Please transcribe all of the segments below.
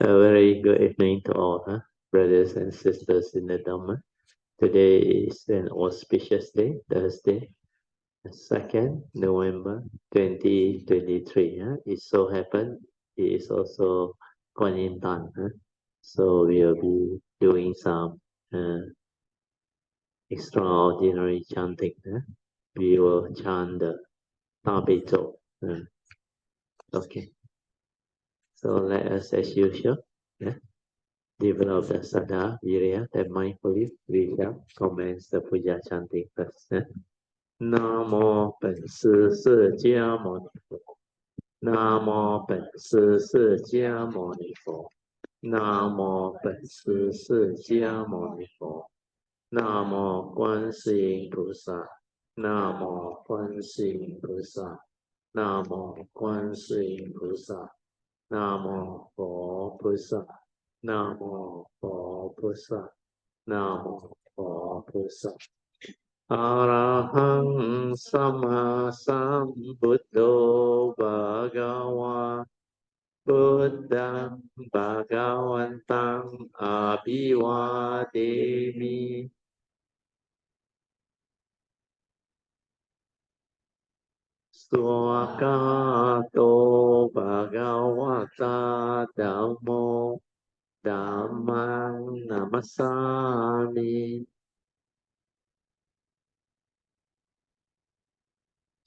A very good evening to all, brothers and sisters in the Dhamma. Today is an auspicious day, Thursday, 2nd November 2023. It so happened it is also Guan Yin Dan. So we will be doing some extraordinary chanting. We will chant the Dhamma Zhou. Okay. So let us, as usual, develop the Saddha, Virya, and mindfully we shall commence the Puja chanting first. Namo 本师释迦牟尼佛。Namo 本师释迦牟尼佛。Namo 本师释迦牟尼佛。Namo 观世音菩萨。Namo 观世音菩萨。Namo 观世音菩萨。Namo 佛菩萨。Namo 佛菩萨。Namo 佛菩萨。Arahang Sama Sambuddho Bhagava Buddhang Bhagavantang Abhivademi Swakato Bhagavata Dhammo Dhammang Namasami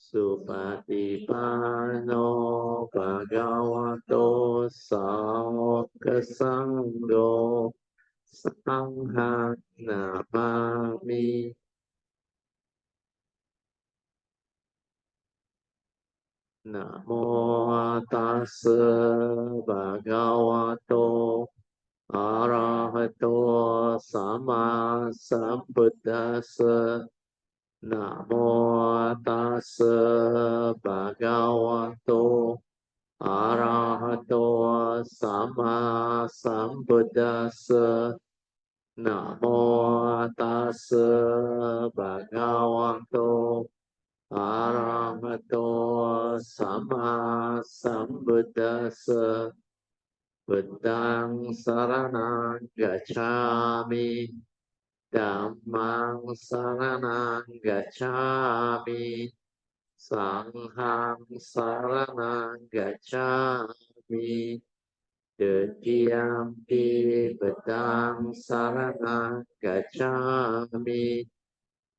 Supatipano Bhagavato Sāvaka Sangho Sanghang Namami Namo Tassa Bhagavato Arahato Sama Sambuddhassa Namo Tassa Bhagavato Arahato Sama Sambuddhassa Namo Tassa Bhagavato Arahato Sama Sambuddhassa Buddhang Saranang Gacchami Dhammang Saranang Gacchami Sanghang Saranang Gacchami Titiyampi Buddhang Saranang Gacchami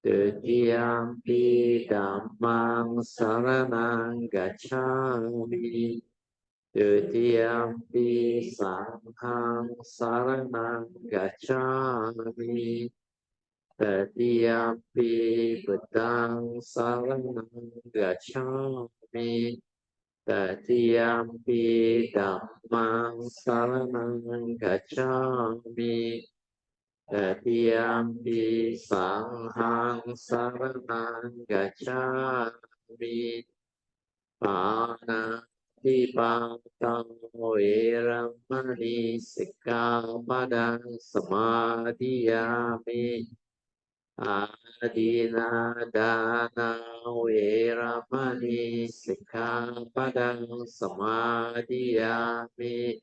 Titiyampi Dhammang Saranang Gacchami Titiyampi Sanghang Saranang Gacchami Titiyampi Buddhang Saranang Gacchami Titiyampi Dhammang Saranang Gacchami Titiyampi Sanghang Saranang Gacchami Panatipatang Veramani Sikkhapadang Samadhiyami Adinadana Veramani Sikkhapadang Samadhiyami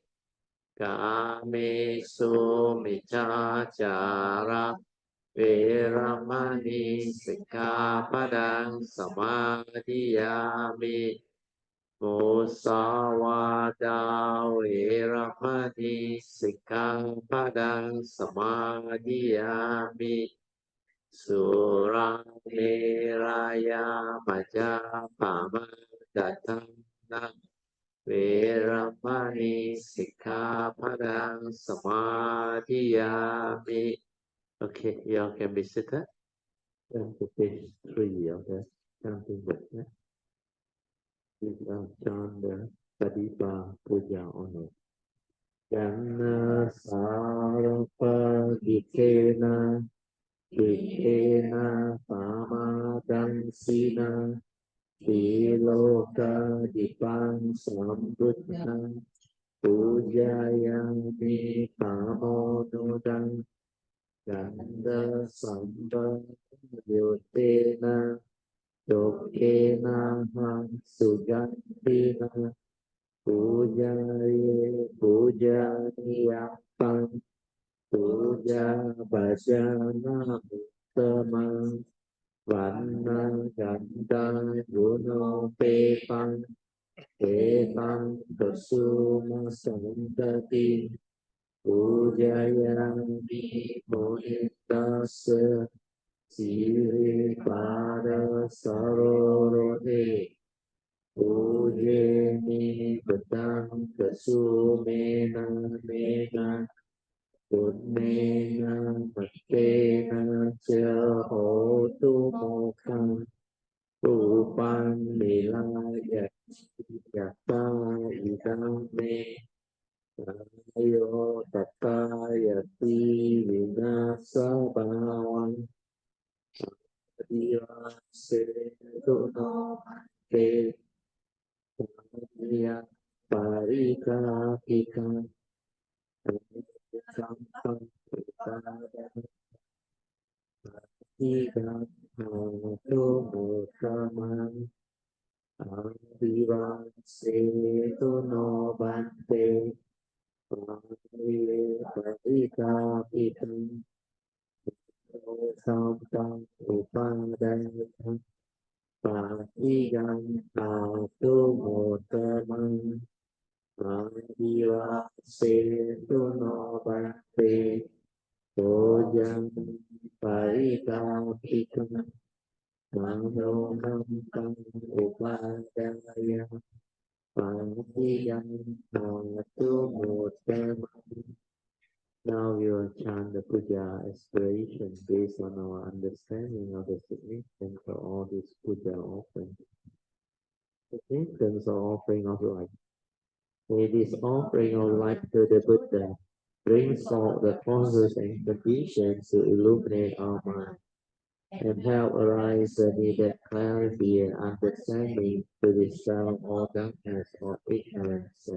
Kamesu Miccācara Veramani Sikkhapadang Samadhiyami Musawada Veramani Sikkhapadang Samadhiyami Surameraya Majapama Datana Veramani Sikkhapadang Samadhiyami. Okay, y'all can be seated. Turn to page 3 of the chanting book. We will chant the Padipa Puja honor. Janna Sarapa Dikena Dikena Pamadansina Tiloka Dipang Sambuddhang Pujayami Pamonodang Ganda Samba Yotena Dokena Hang Sujantina Puja Puja Niyapam Puja Bhajana Uttama Vanna Ganda Guno Pepang Pepang Kasuma Santati Pujayami Mohitasa Siri Pada Sarorote Pujeni Bedang Kasumena Mena Punnena Makkena Cha Hotu Mokkam Upang Nilaya Yata Idame Ayo Tatayati Vinasa Bhavan Diva Setuno Te Pariya Parika Kika Sampam Utada Ika Hatu Mutaman Diva Setuno Bante Pariya Parika Kika Sampam Upada Patigan Atu Mutaman Adiva Setuno Bhakti Ojam Parikapika Manokam Upadaya Patigan Atu Mutaman. Now we will chant the Puja aspiration based on our understanding of the significance of all these Puja offerings. The significance of offering of life. May this offering of life to the Buddha bring forth the causes and conditions to illuminate our mind and help arise the needed clarity and understanding to dispel all darkness or ignorance.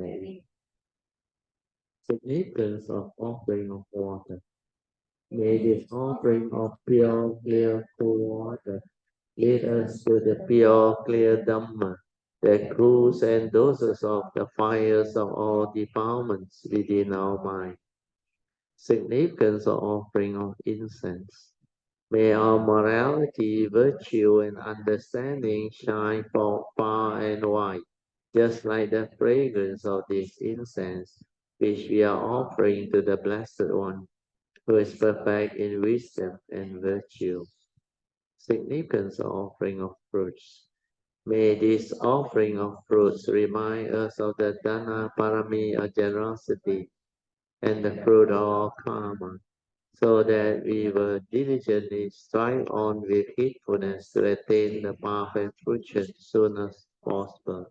Significance of offering of water. May this offering of pure, clear, cool water lead us to the pure, clear Dhamma, the cruise and doses of the fires of all defilements within our mind. Significance of offering of incense. May our morality, virtue, and understanding shine forth far and wide, just like the fragrance of this incense, which we are offering to the Blessed One, who is perfect in wisdom and virtue. Significance of offering of fruits. May this offering of fruits remind us of the Dana Parami of generosity and the fruit of our karma, so that we will diligently strive on with heedfulness to attain the path and fruition soon as possible.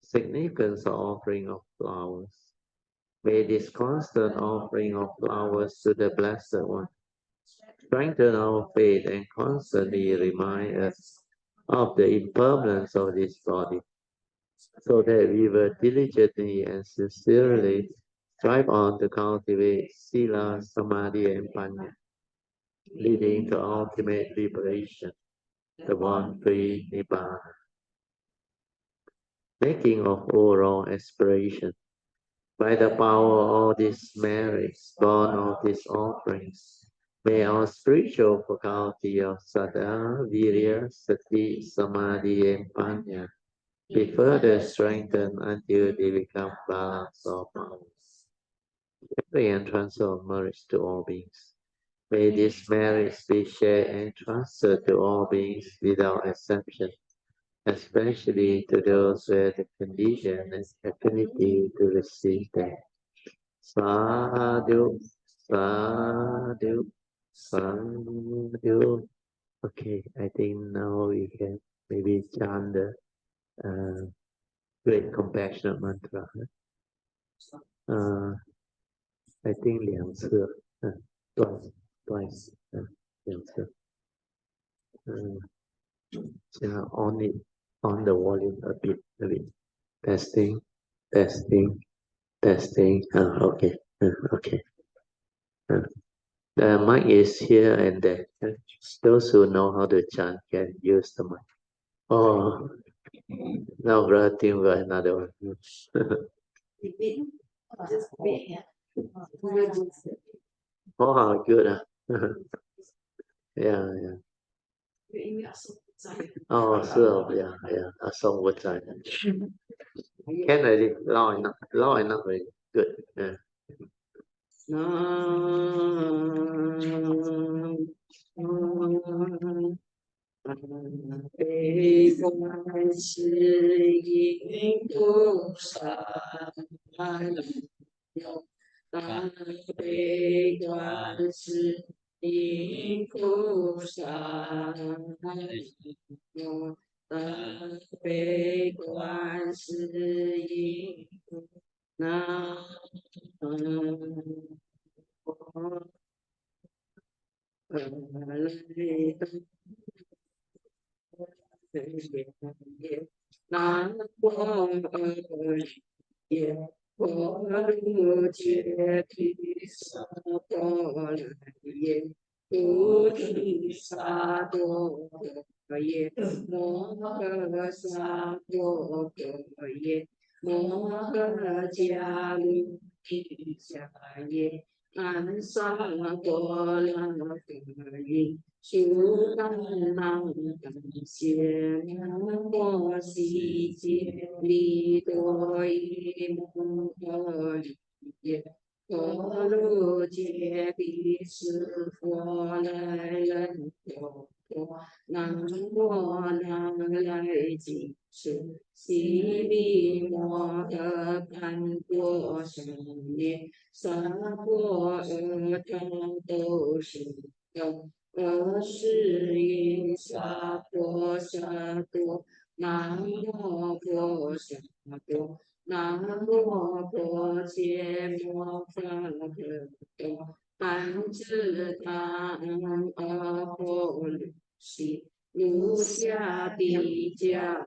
Significance of offering of flowers. May this constant offering of flowers to the Blessed One strengthen our faith and constantly remind us of the impermanence of this body, so that we will diligently and sincerely strive on to cultivate Sila, Samadhi, and Panya, leading to ultimate liberation, the one free Nibbana. Making of overall aspiration. By the power of all these merits, born of these offerings, may our spiritual faculty of Saddha, Virya, Sati, Samadhi, and Panya be further strengthened until they become balance of powers. Every and transfer of merits to all beings. May these merits be shared and transferred to all beings without exception, especially to those who have the condition and affinity to receive them. Sadhu, sadhu, sadhu. Okay, I think now we can maybe chant the great compassionate mantra. I think 2次, twice, twice, 2次. Yeah, on the volume a bit. Testing, testing, testing. Okay, okay. The mic is here and there. Those who know how to chant can use the mic. Oh, Now, brother, Tim got another one. Oh, good. Yeah, yeah. 哦，是哦，yeah, yeah. 阿松不在。Can already, loud enough already. Good. Yeah. 悲观世音菩萨有大悲观世音菩萨有大悲观世音那南无耶婆卢揭毗萨婆拉耶，菩提萨埵可耶，摩诃萨埵可耶，摩诃迦卢毗迦耶，安萨婆拉可耶。苏丹南感谢南无悉揭利多伊摩诃利耶，婆卢揭毗湿佛来人婆婆，南无那来吉持，悉利摩诃般多舍耶，萨婆诃他都是有。是因萨婆萨多，南无婆萨多，南无婆伽摩法可多，班智达阿婆卢悉，卢迦毗迦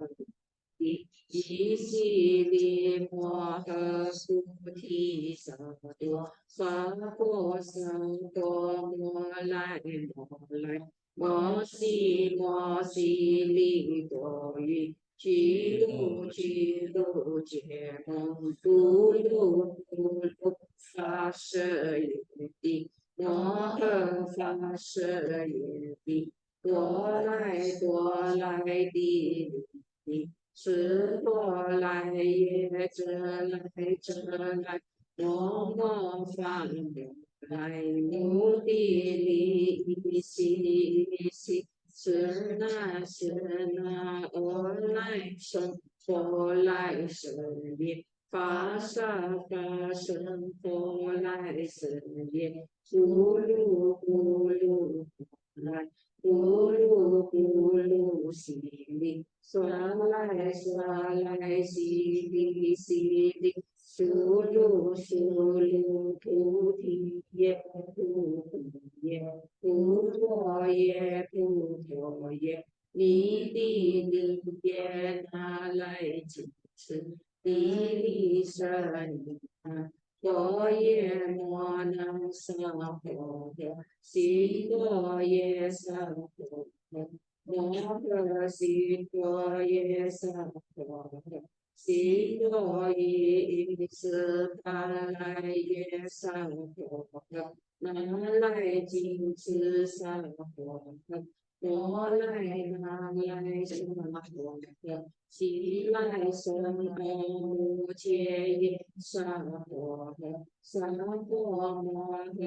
毗，依悉利摩诃菩提萨埵，娑婆僧多摩来摩来，摩悉摩悉利多于，居卢居卢揭蒙，咕噜咕噜发舍耶帝，摩诃发舍耶帝，多来多来帝帝。是多来耶，遮来遮来，摩诃发如来，目的利息息，是那，阿来生，佛来生耶，法沙法生，佛来生耶，咕噜咕噜来。咕噜咕噜悉利，娑来娑来悉利悉利，苏噜苏噜菩提耶菩提耶，菩陀耶菩陀耶，弥帝利耶那来吉持，地利舍利那。多耶摩那萨婆诃，悉多耶萨婆诃，摩诃悉多耶萨婆诃，悉多伊斯巴来耶萨婆诃，那来金持萨婆诃。摩来那来萨婆诃，悉来僧阿无揭耶萨婆诃，萨婆摩诃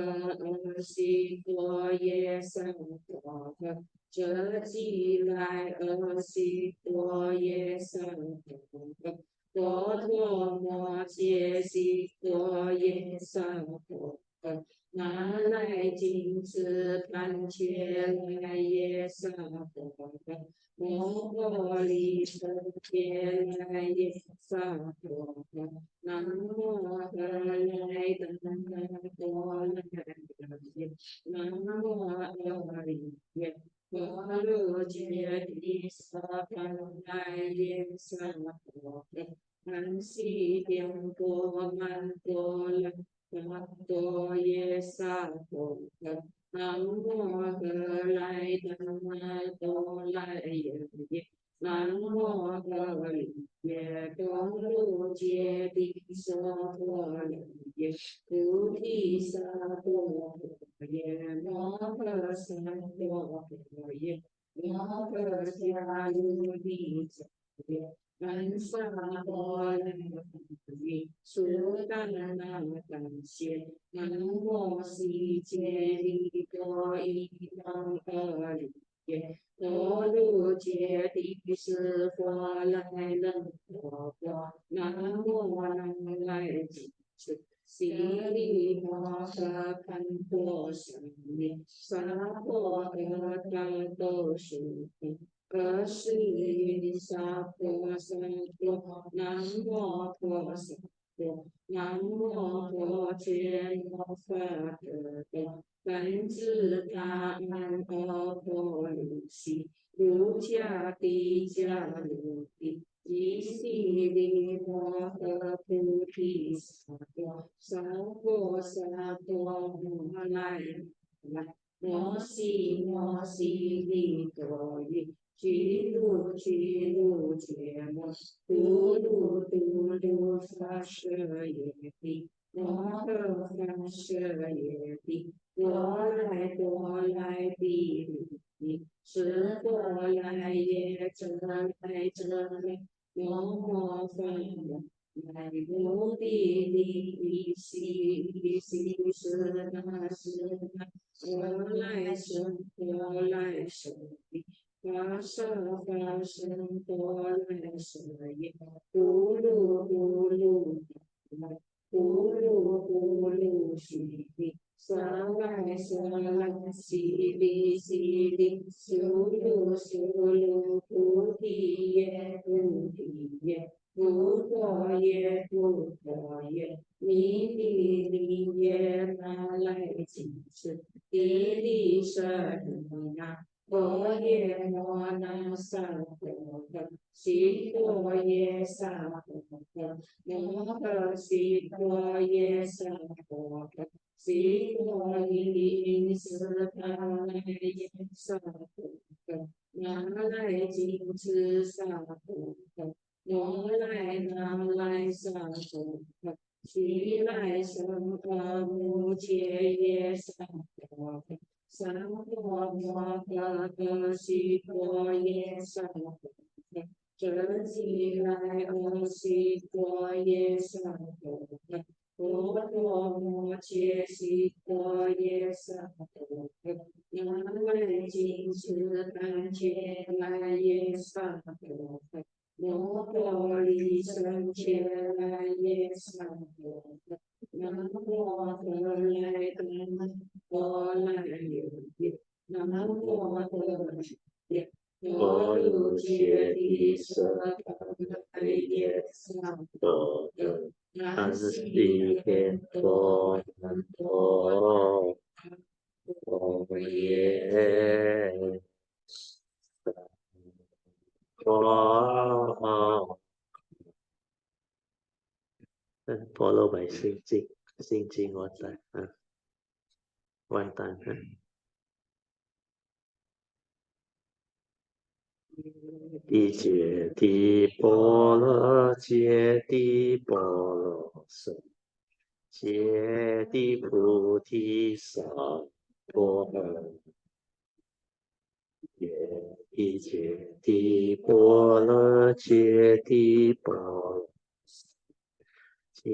阿悉多耶萨婆诃，遮即来阿悉多耶萨婆诃，波陀摩揭悉多耶萨婆诃。那来金持盘切来耶萨婆诃，摩诃利舍揭来耶萨婆诃，南无阿来达那多来耶，南无阿利耶。婆卢揭毗萨盘来耶萨婆诃，安悉颠波曼多来。萨多耶萨婆诃，南无阿来达那多来耶，南无阿我如切地舍大耶多的安息天多南多我耶我follow by 心经我在one time 一揭谛波罗揭谛波罗僧揭谛菩提萨婆诃一揭谛波罗揭谛波罗揭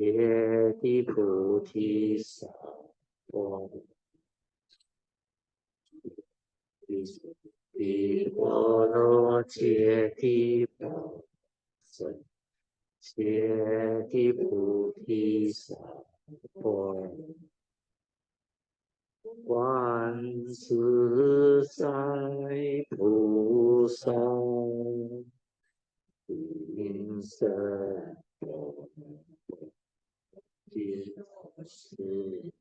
谛菩提萨婆诃谛波罗揭谛波罗僧揭谛菩提萨婆诃观自在菩萨应身皆是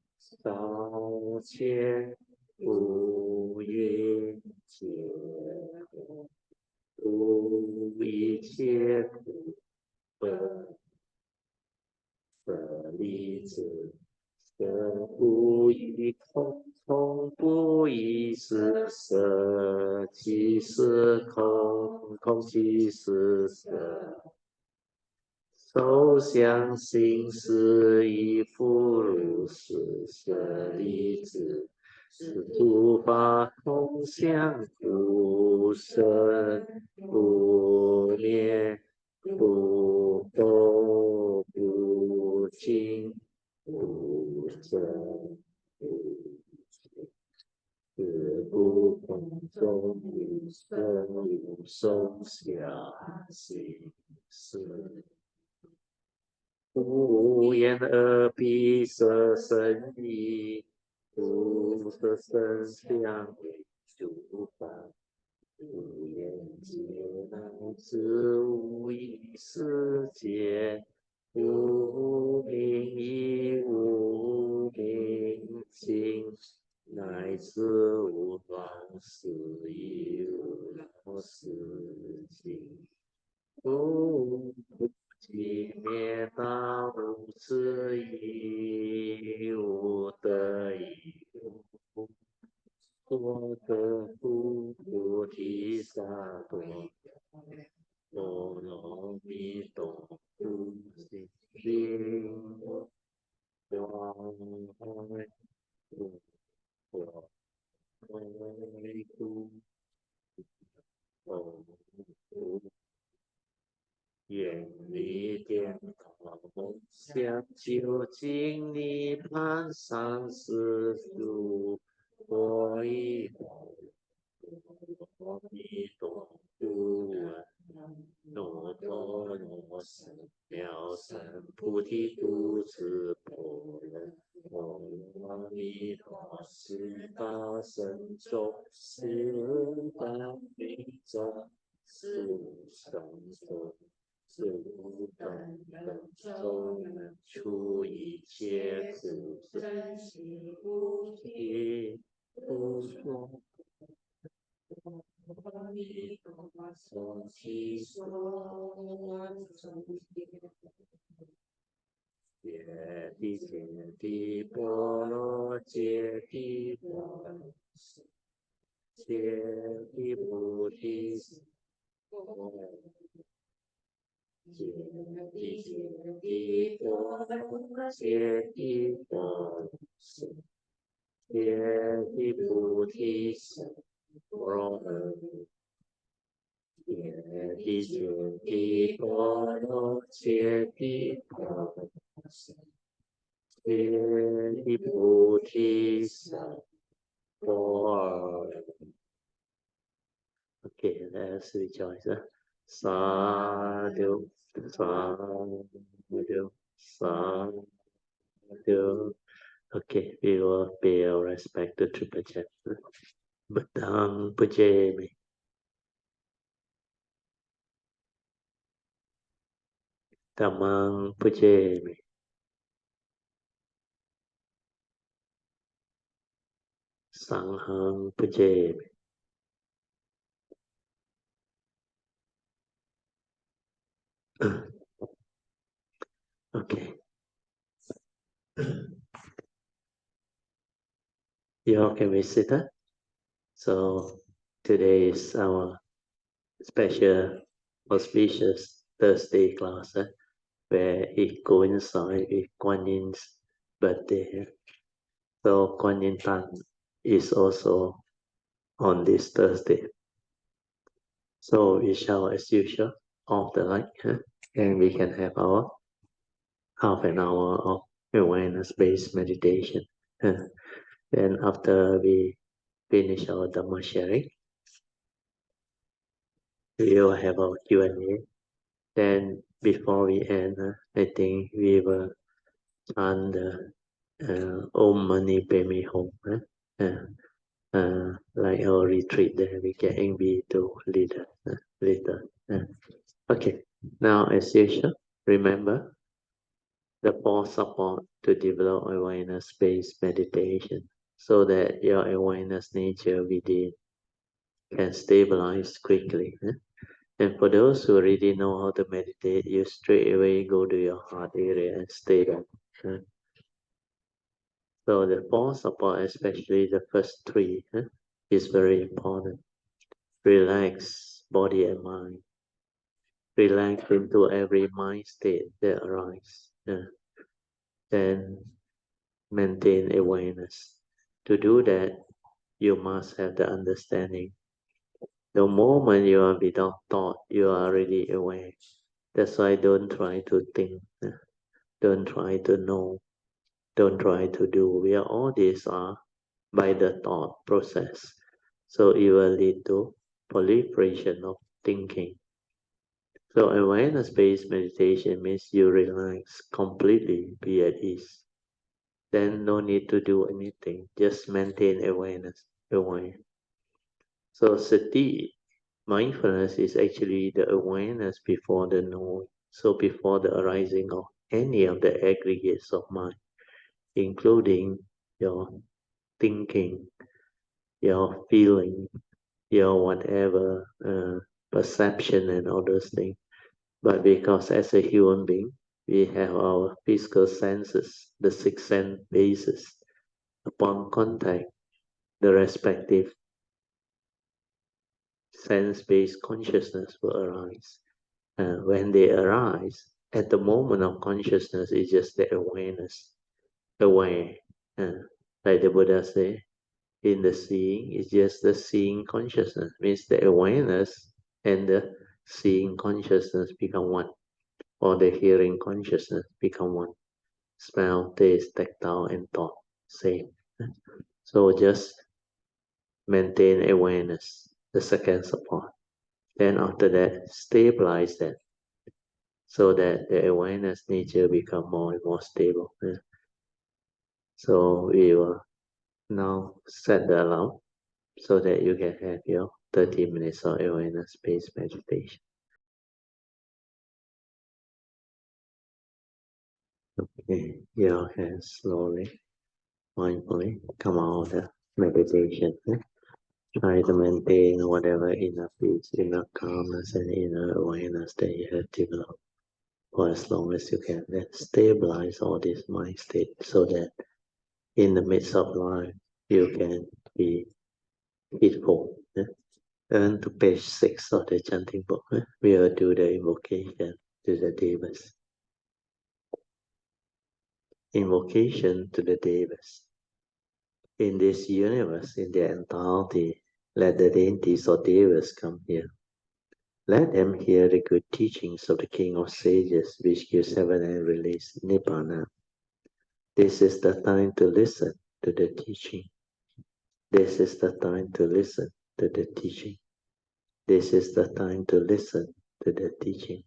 道前无愿解度一切苦舍利子色不异空，空不异色，色即是空，空即是色。受想行识亦复如是，舍利子，是诸法空相，不生不灭，不垢不净，不增不减。自不空中有生有受想行识。无眼耳鼻舌身意，无色声香味触法，无眼界乃至无意识界，无明亦无明尽，乃至无乱世亦无乱世尽。无寂灭道无此意，无得意，无得故，菩提萨埵，波罗蜜多故，心经光会故，我会故，愿离颠倒梦想，究竟涅槃，三世诸佛以后，阿弥陀佛，罗多罗僧妙善菩提独自波罗，阿弥陀十大神咒，十大密咒，十善咒。是无等咒能除一切苦，真实菩提不说。阿弥陀佛，其所揭谛揭谛波罗揭谛波罗揭谛菩提波罗揭谛揭谛波罗揭谛波罗揭谛菩提波罗揭谛揭谛波罗揭谛波罗揭谛菩提波罗。Okay, let's rejoice. Sadhu, sadhu, sadhu. Okay, we will pay our respect to Triple Chat. Badang Puja. Dhammang Puja. Sanghang Puja. Okay. You all can visit us. So today is our special auspicious Thursday class where it coincides with Guan Yin's birthday. So Guan Yin Tan is also on this Thursday. So we shall, as usual, off the light, and we can have our half an hour of awareness-based meditation. Then after we finish our Dhamma sharing, we will have our Q&A. Then before we end, I think we will chant the Om Mani Peme Hum. Like our retreat there, we getting be to leader later. Okay, now as usual, remember the four support to develop awareness-based meditation so that your awareness nature within can stabilize quickly. And for those who already know how to meditate, you straight away go to your heart area and stay there. So the four support, especially the first three, is very important. Relax body and mind. Relax into every mind state that arises. Then maintain awareness. To do that, you must have the understanding. The moment you are without thought, you are already aware. That's why don't try to think, don't try to know, don't try to do. We are all these are by the thought process. So it will lead to proliferation of thinking. So awareness-based meditation means you relax completely, be at ease. Then no need to do anything, just maintain awareness, aware. So sati, mindfulness is actually the awareness before the knowing. So before the arising of any of the aggregates of mind, including your thinking, your feeling, your whatever perception and all those things. But because as a human being, we have our physical senses, the six sense bases. Upon contact, the respective sense-based consciousness will arise. When they arise, at the moment of consciousness, it's just the awareness, aware. Like the Buddha say, in the seeing, it's just the seeing consciousness. Means the awareness and the seeing consciousness become one, or the hearing consciousness become one. Smell, taste, tactile, and thought, same. So just maintain awareness, the second support. Then after that, stabilize that so that the awareness nature become more and more stable. So we will now set the alarm so that you can have your 30 minutes of awareness-based meditation. Okay, your hands slowly, mindfully come out of the meditation. Try to maintain whatever inner peace, inner calmness, and inner awareness that you have developed for as long as you can. Then stabilize all this mind state so that in the midst of life you can be peaceful. Turn to page 6 of the chanting book. We will do the invocation to the Devas. Invocation to the Devas. In this universe, in their entirety, let the deities or Devas come here. Let them hear the good teachings of the King of Sages, which gives heaven and release Nibbana. This is the time to listen to the teaching. This is the time to listen to the teaching. This is the time to listen to the teaching.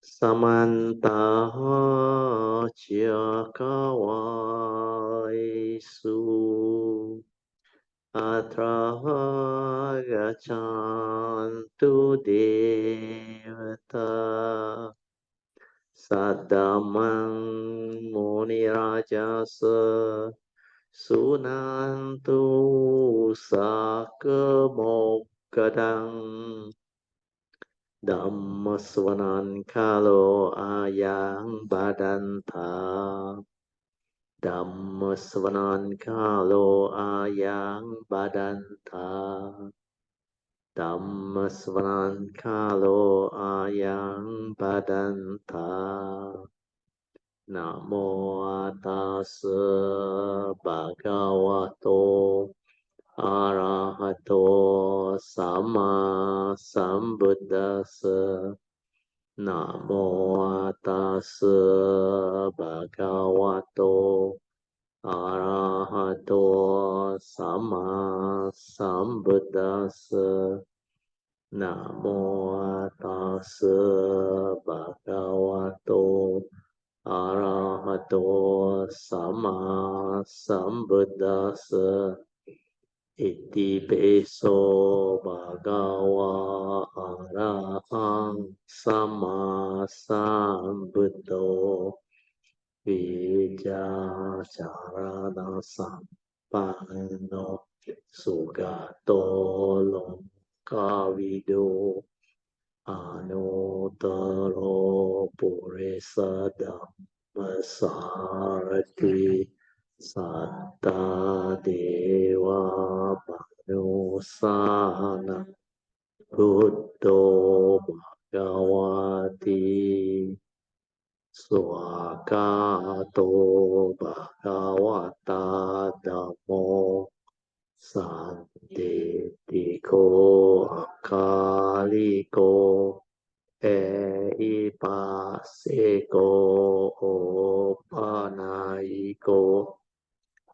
Samanta Chakawaisu Atra Gachantu Devata Sadamang Muni Rajasa Sunantu Sakamokadang Dhamma Kalo Ayang Badanta Dhamma Kalo Ayang Badanta Dhamma Kalo Ayang Badanta Namo Tassa Bhagavato Arahato Sama Sambuddhassa Namo Tassa Bhagavato Arahato Sama Sambuddhassa Namo Tassa Bhagavato Arahato Sama Sambuddhassa Iti peso bhagawa arahang sama sambuddho vijacarana sampano sugato lokavido anutaro purisa dhammasarati Satta Deva Manusana Buddho Bhagavati Swakato Bhagavata Dhammo Santitiko Akaliko Eipaseko Opanayiko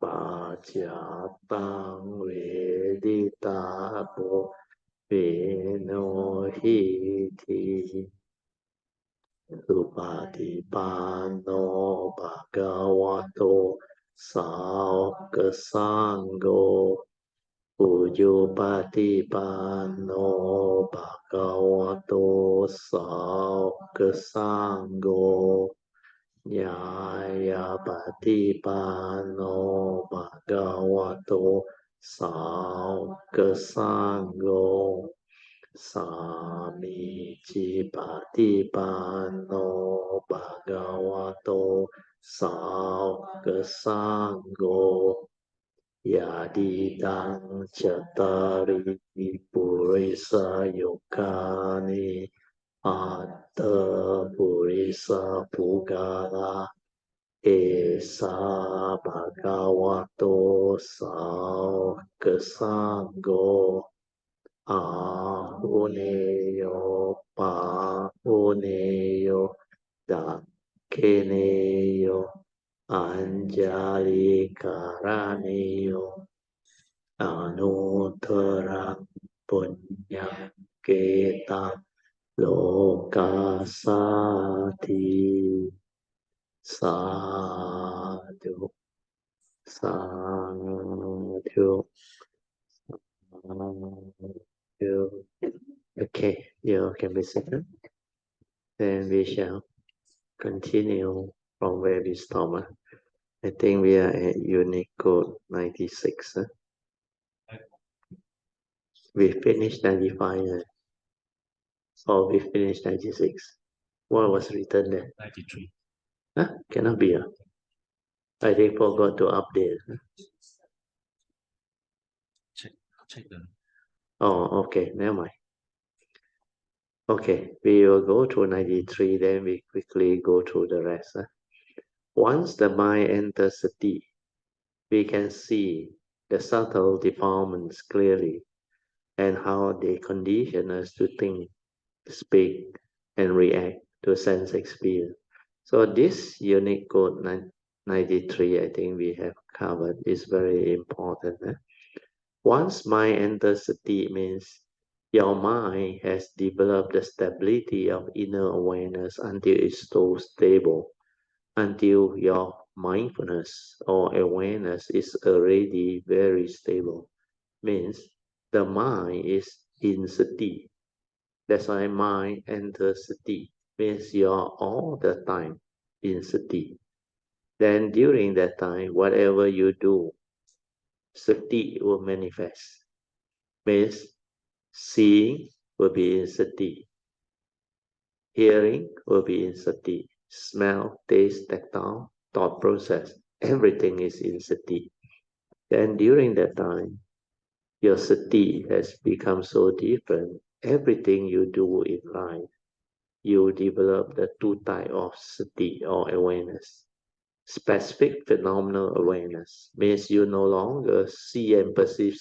Pachatang Veditabo Vinohiti Supatipano Bhagavato Saukasanggo Ujupatipano Bhagavato Saukasanggo Nyayapatipano Bhagavato Saukasanggo Samicipatipano Bhagavato Saukasanggo Yadidang Chatari Purisa Yokani Atta Purisa Pugala Esa Bhagavato Saukasanggo Ahuneyo Pahuneyo Dakeneyo Anjali Karaneyo Anutarang Punyam Keta Lokasati Sadhu Sadhu Sadhu. Okay, you can be seated. Then we shall continue from where we stopped. I think we are at Unicode 96. Huh? We finished 95. Or we finished 96. What was written there? 93. Huh? Cannot be. I think forgot to update. Check them. Oh, okay. Never mind. Okay, we will go through 93, then we quickly go through the rest. Huh? Once the mind enters sati, we can see the subtle defilements clearly and how they condition us to think, speak, and react to sense experience. So this unique code 93, I think we have covered, is very important. Huh? Once mind enters sati means your mind has developed the stability of inner awareness until it's so stable, until your mindfulness or awareness is already very stable. Means the mind is in sati. That's why mind enters sati. Means you're all the time in sati. Then during that time, whatever you do, sati will manifest. Means seeing will be in sati. Hearing will be in sati. Smell, taste, tactile, thought process, everything is in sati. Then during that time, your sati has become so different. Everything you do in life, you develop the two types of sati or awareness. Specific phenomenal awareness means you no longer see and perceive.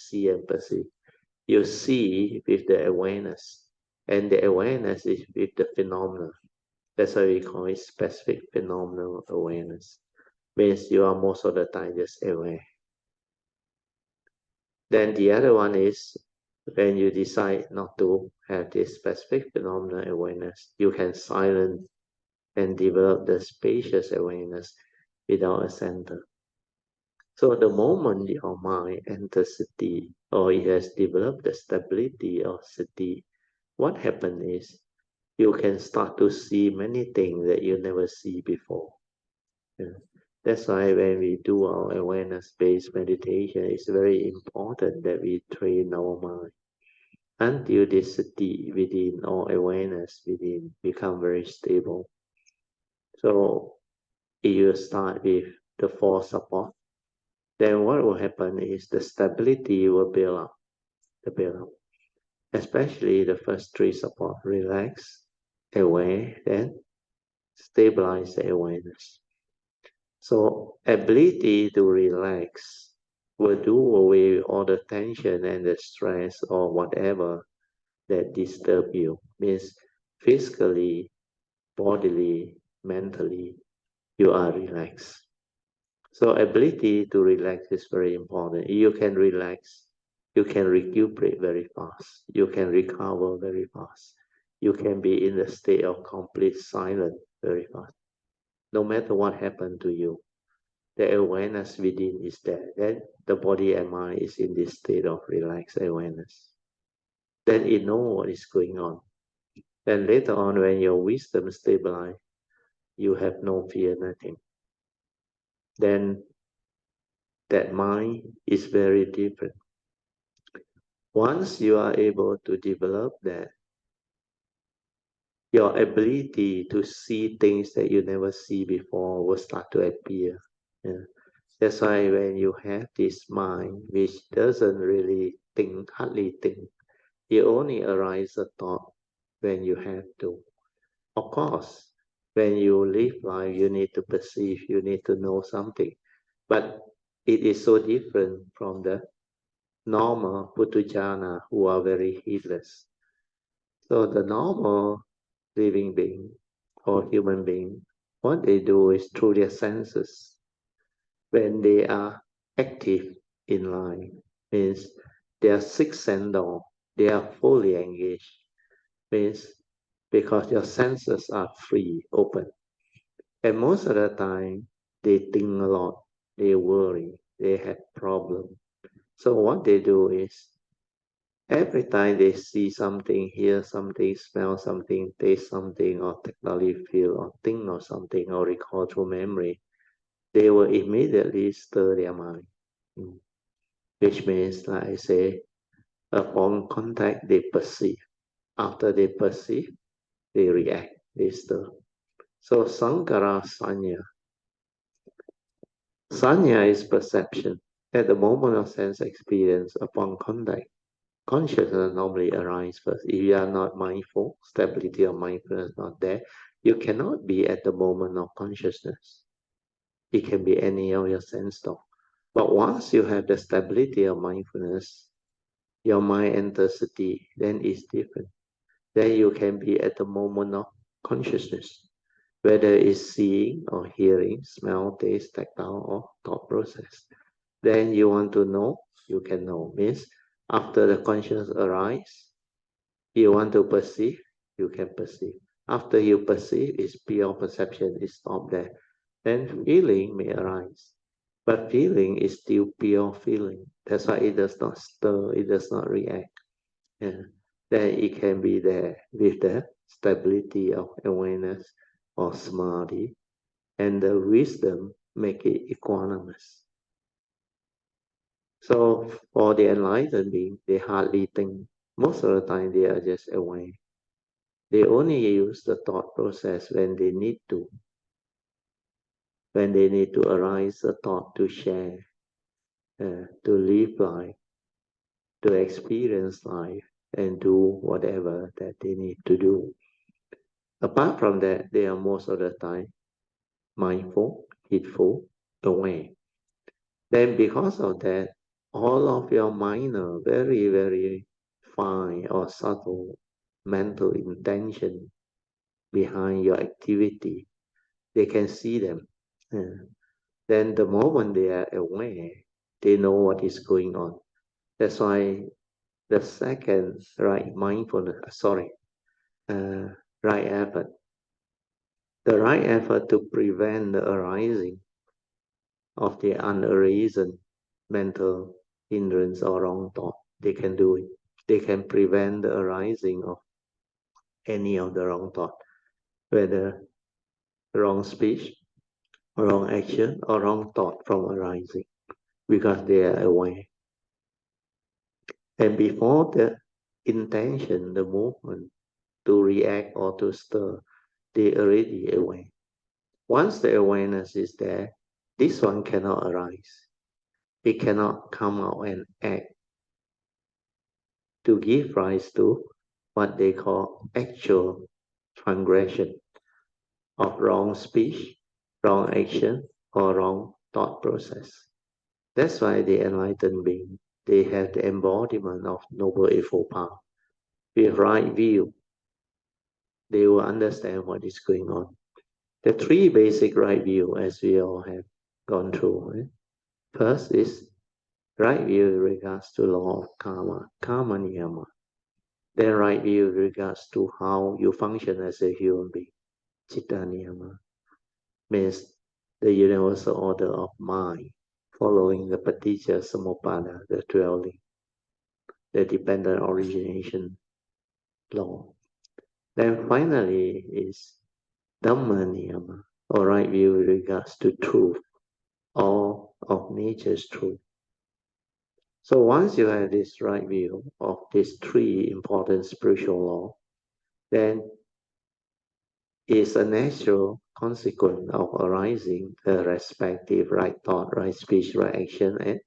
You see with the awareness, and the awareness is with the phenomena. That's why we call it specific phenomenal awareness. Means you are most of the time just aware. Then the other one is when you decide not to have this specific phenomenal awareness, you can silence and develop the spacious awareness without a center. So the moment your mind enters sati, or it has developed the stability of sati, what happens is you can start to see many things that you never see before. Yeah. That's why when we do our awareness-based meditation, it's very important that we train our mind until this sati within or awareness within become very stable. So if you start with the four support, then what will happen is the stability will build up, especially the first three support: relax, aware, then stabilize the awareness. So ability to relax will do away with all the tension and the stress or whatever that disturb you. Means physically, bodily, mentally, you are relaxed. So ability to relax is very important. You can relax, you can recuperate very fast. You can recover very fast. You can be in a state of complete silence very fast. No matter what happened to you, the awareness within is there. Then the body and mind is in this state of relaxed awareness. Then it knows what is going on. Then later on, when your wisdom stabilizes, you have no fear, nothing. Then that mind is very different. Once you are able to develop that, your ability to see things that you never see before will start to appear. Yeah. That's why when you have this mind which doesn't really think, hardly think, it only arises a thought when you have to. Of course, when you live life, you need to perceive, you need to know something. But it is so different from the normal Puthujjana who are very heedless. So the normal living being or human being, what they do is through their senses. When they are active in life, means their sixth sense door, they are fully engaged. Means because your senses are free, open. And most of the time, they think a lot, they worry, they have problems. So what they do is, every time they see something, hear something, smell something, taste something, or technically feel or think of something, or recall through memory, they will immediately stir their mind. Which means, like I say, upon contact, they perceive. After they perceive, they react, they stir. So Sankara Sanya. Sanya is perception. At the moment of sense experience, upon contact, consciousness normally arises first. If you are not mindful, stability of mindfulness is not there, you cannot be at the moment of consciousness. It can be any of your sense door. But once you have the stability of mindfulness, your mind enters sati, then it's different. Then you can be at the moment of consciousness, whether it's seeing or hearing, smell, taste, tactile, or thought process. Then you want to know, you can know. Means after the consciousness arises, you want to perceive, you can perceive. After you perceive, it's pure perception, it's stopped there. Then feeling may arise. But feeling is still pure feeling. That's why it does not stir, it does not react. Yeah. Then it can be there with the stability of awareness or samadhi, and the wisdom make it equanimous. So for the enlightened being, they hardly think. Most of the time they are just aware. They only use the thought process when they need to. When they need to arise a thought to share, to live life, to experience life, and do whatever that they need to do. Apart from that, they are most of the time mindful, heedful, aware. Then because of that, all of your minor, very, very fine or subtle mental intention behind your activity, they can see them. Then the moment they are aware, they know what is going on. That's why the second right mindfulness, right effort. The right effort to prevent the arising of the unarisen mental hindrance or wrong thought. They can do it. They can prevent the arising of any of the wrong thought, whether wrong speech, wrong action, or wrong thought from arising, because they are aware. And before the intention, the movement to react or to stir, they already aware. Once the awareness is there, this one cannot arise. It cannot come out and act to give rise to what they call actual transgression. of wrong speech, wrong action, or wrong thought process. That's why the enlightened being, they have the embodiment of Noble Eightfold Path. With right view, they will understand what is going on. The three basic right view, as we all have gone through. Right? First is right view in regards to law of karma, karma niyama. Then right view in regards to how you function as a human being, citta niyama, means the universal order of mind, following the paticca samuppada, the 12 links, the dependent origination law. Then finally is Dhamma niyama, or right view with regards to truth, all of nature's truth. So once you have this right view of these three important spiritual laws, then it's a natural consequence of arising the respective right thought, right speech, right action, and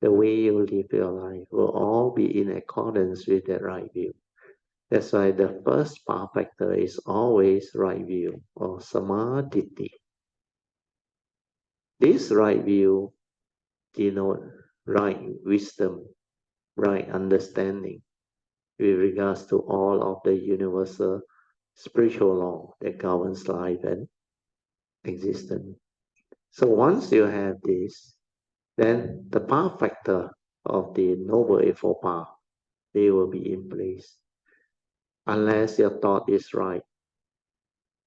the way you live your life will all be in accordance with that right view. That's why the first path factor is always right view or samadhi. This right view denotes right wisdom, right understanding with regards to all of the universal spiritual law that governs life and existence. So once you have this, then the path factor of the Noble Eightfold Path, they will be in place. Unless your thought is right,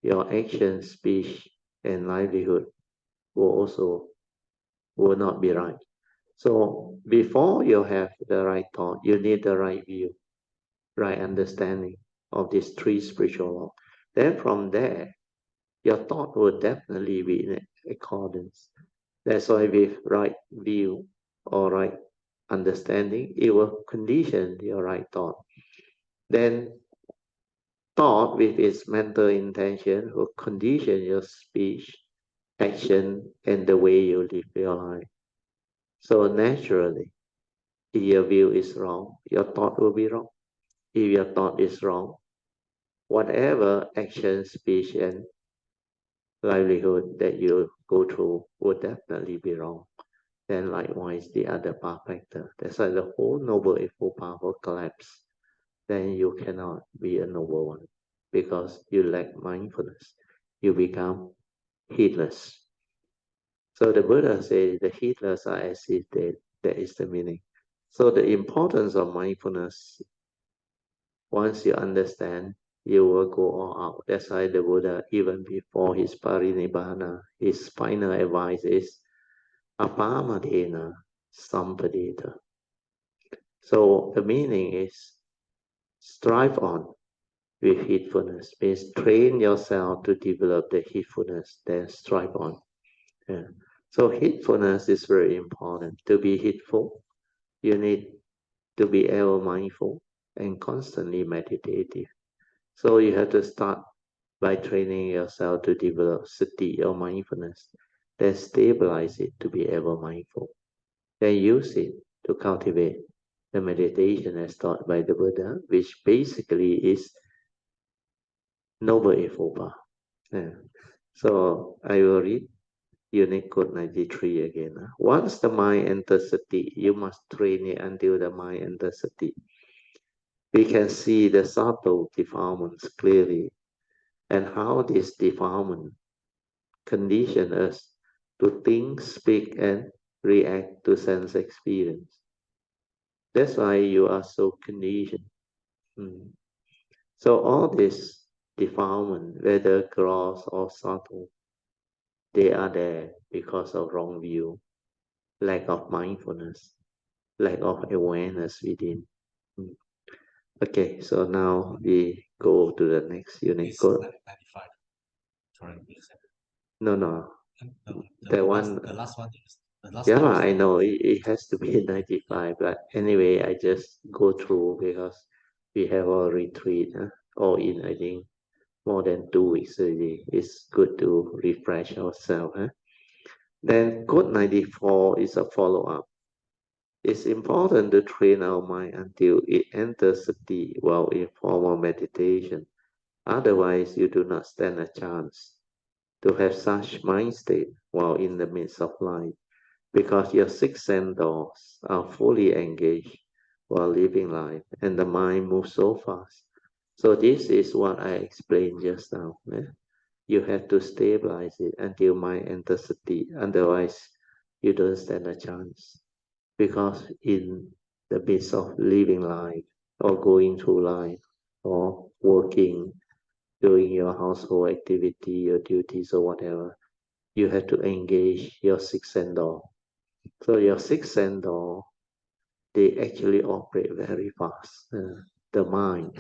your action, speech, and livelihood will not be right. So before you have the right thought, you need the right view, right understanding of these three spiritual laws. Then from there, your thought will definitely be in accordance. That's why with right view or right understanding, it will condition your right thought. Then thought with its mental intention will condition your speech, action, and the way you live your life. So naturally, if your view is wrong, your thought will be wrong. If your thought is wrong, whatever action, speech, and livelihood that you go through will definitely be wrong. Then likewise the other path factor. That's why the whole Noble Eightfold Path will collapse. Then you cannot be a noble one because you lack mindfulness. You become heedless. So the Buddha said the heedless are as if dead. That is the meaning. So the importance of mindfulness, once you understand, you will go all out. That's why the Buddha, even before his parinibbana, his final advice is apamadena sampadita. So the meaning is strive on with heedfulness, means train yourself to develop the heedfulness, then strive on. Yeah. So heedfulness is very important. To be heedful, you need to be ever mindful and constantly meditative. So you have to start by training yourself to develop sati or mindfulness, then stabilize it to be ever mindful. Then use it to cultivate the meditation as taught by the Buddha, which basically is Noble Eightfold Path. Yeah. So I will read Unit Code 93 again. Once the mind enters sati, you must train it until the mind enters sati. We can see the subtle defilements clearly and how this defilement condition us to think, speak, and react to sense experience. That's why you are so conditioned. So all this defilement, whether gross or subtle, they are there because of wrong view, lack of mindfulness, lack of awareness within. Okay, so now we go to the next unit code. 95. Sorry. No, no. The one. The last one is the last Yeah, one. I know it has to be 95, but anyway, I just go through because we have a retreat, all in, I think, more than 2 weeks already. It's good to refresh ourselves. Then code 94 is a follow-up. It's important to train our mind until it enters sati while in formal meditation. Otherwise, you do not stand a chance. to have such mind state while in the midst of life, because your six sense doors are fully engaged while living life, and the mind moves so fast. So this is what I explained just now. You have to stabilize it until mind enters sati. Otherwise, you don't stand a chance. Because in the midst of living life, or going through life, or working, doing your household activity, your duties, or whatever, you have to engage your six sense door. So your six sense door, they actually operate very fast. The mind,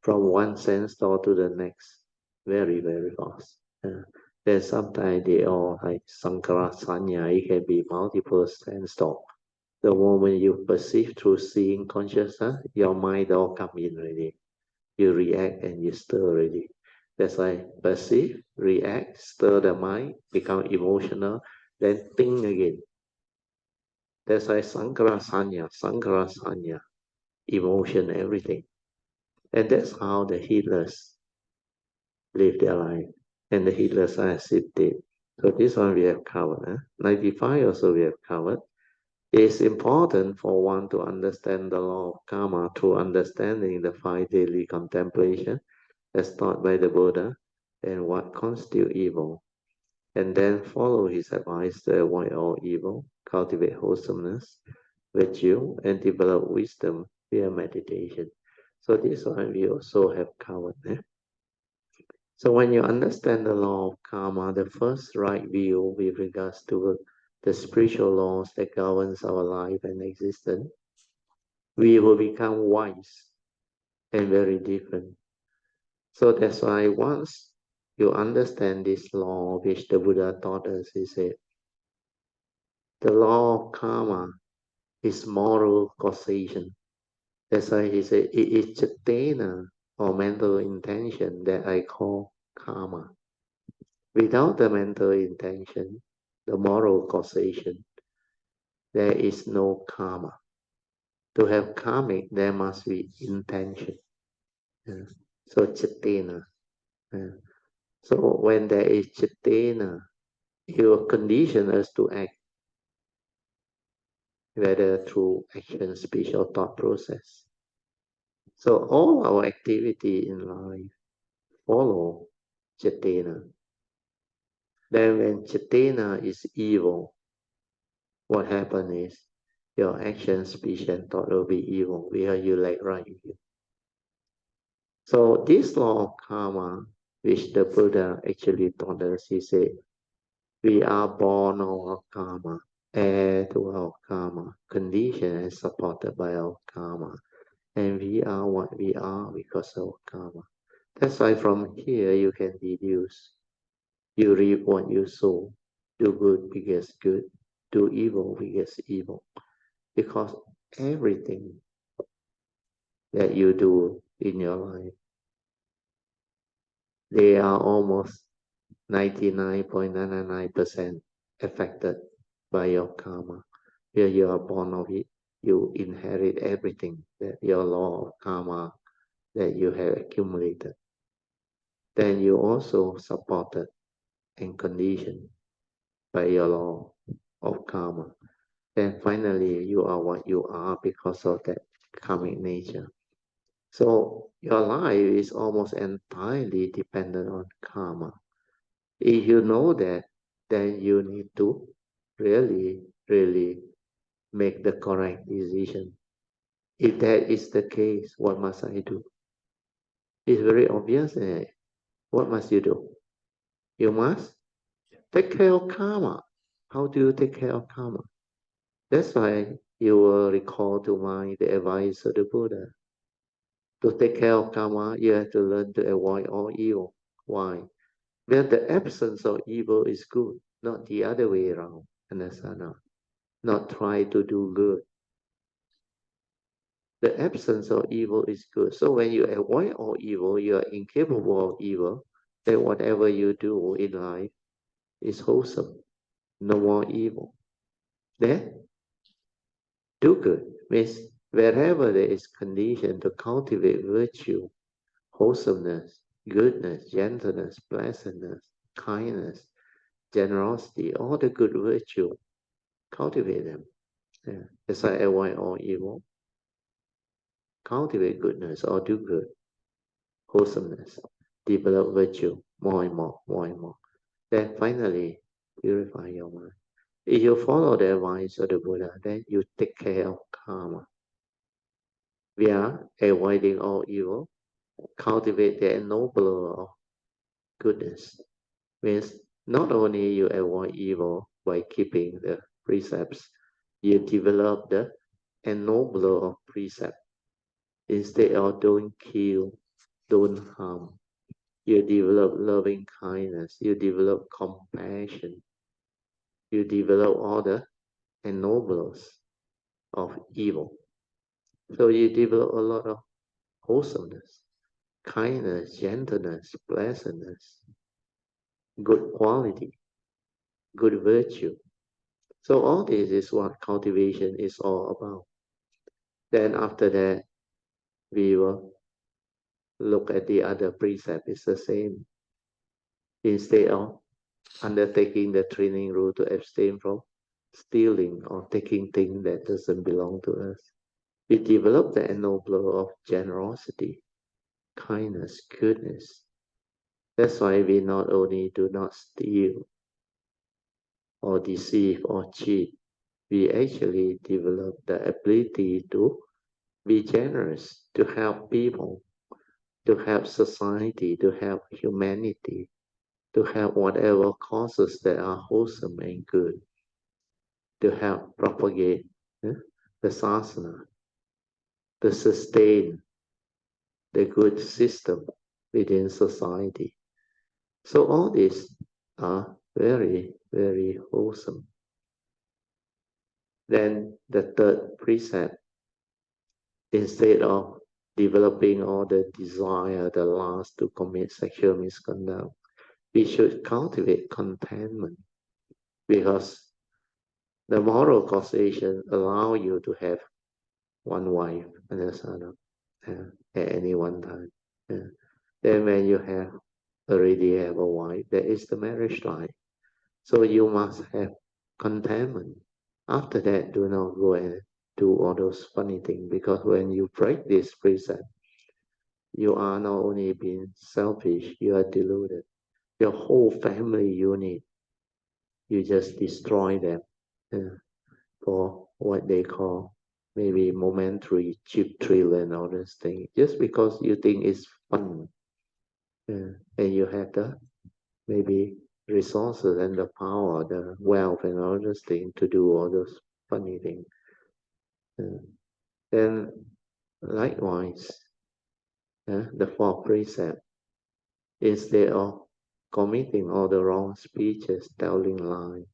from one sense door to the next, very, very fast. Then sometimes they all like Sankara Sanya, it can be multiple sense door. The moment you perceive through seeing consciousness, your mind all come in already. You react and you stir already. That's why perceive, react, stir the mind, become emotional, then think again. That's why Sankara Sanya, emotion, everything. And that's how the healers live their life. And the healers are assisted. So this one we have covered. 95 also we have covered. It's important for one to understand the law of karma through understanding the 5 daily contemplation as taught by the Buddha and what constitutes evil, and then follow his advice to avoid all evil, cultivate wholesomeness, virtue, and develop wisdom via meditation. So this one we also have covered. So when you understand the law of karma, the first right view with regards to the spiritual laws that governs our life and existence, we will become wise and very different. So that's why once you understand this law which the Buddha taught us, he said, the law of karma is moral causation. That's why he said, it is cetana or mental intention that I call karma. Without the mental intention, the moral causation, there is no karma. To have karmic, there must be intention. So cetana. So when there is cetana, it will condition us to act, whether through action, speech, or thought process. So all our activity in life follow cetana. Then when cetana is evil, what happens is your action, speech, and thought will be evil because you lack right view. So this law of karma, which the Buddha actually taught us, he said, we are born of our karma, heir to our karma, conditioned and supported by our karma. And we are what we are because of karma. That's why from here you can deduce. You reap what you sow. Do good because good. Do evil because evil. Because everything that you do in your life, they are almost 99.99% affected by your karma. Here you are born of it. You inherit everything that your law of karma that you have accumulated. Then you also supported and conditioned by your law of karma. Then finally, you are what you are because of that karmic nature. So your life is almost entirely dependent on karma. If you know that, then you need to really, really make the correct decision. If that is the case, what must I do? It's very obvious. What must you do? You must take care of karma. How do you take care of karma? That's why you will recall to mind the advice of the Buddha. To take care of karma, you have to learn to avoid all evil. Why? Because the absence of evil is good, not the other way around. Understand now? Not try to do good. The absence of evil is good. So when you avoid all evil, you are incapable of evil, then whatever you do in life is wholesome. No more evil. Then do good. Means wherever there is condition to cultivate virtue, wholesomeness, goodness, gentleness, pleasantness, kindness, generosity, all the good virtue, cultivate them. Yeah. As I avoid all evil, cultivate goodness or do good, wholesomeness, develop virtue more and more, more and more. Then finally, purify your mind. If you follow the advice of the Buddha, then you take care of karma. We are avoiding all evil, cultivate the ennobler of goodness. Means not only you avoid evil by keeping the precepts, you develop the ennobler of precept. Instead of don't kill, don't harm, you develop loving kindness, you develop compassion, you develop all the ennoblers of evil. So you develop a lot of wholesomeness, kindness, gentleness, pleasantness, good quality, good virtue. So all this is what cultivation is all about. Then after that, we will look at the other precept. It's the same. Instead of undertaking the training rule to abstain from stealing or taking things that doesn't belong to us, we develop the ennobler of generosity, kindness, goodness. That's why we not only do not steal or deceive or cheat, we actually develop the ability to be generous, to help people, to help society, to help humanity, to help whatever causes that are wholesome and good, to help propagate the sasana, to sustain the good system within society. So all these are very, very wholesome. Then the third precept, instead of developing all the desire, the lust to commit sexual misconduct, we should cultivate contentment, because the moral causation allow you to have one wife and a son at any one time. Then when you already have a wife, there is the marriage life. So you must have contentment. After that, do not go and do all those funny things, because when you break this precept, you are not only being selfish, you are deluded. Your whole family unit, you just destroy them for what they call maybe momentary cheap thrill and all those things, just because you think it's fun. And you have the maybe resources and the power, the wealth and all those things to do all those funny things. Then likewise, the fourth precept, instead of committing all the wrong speeches, telling lies,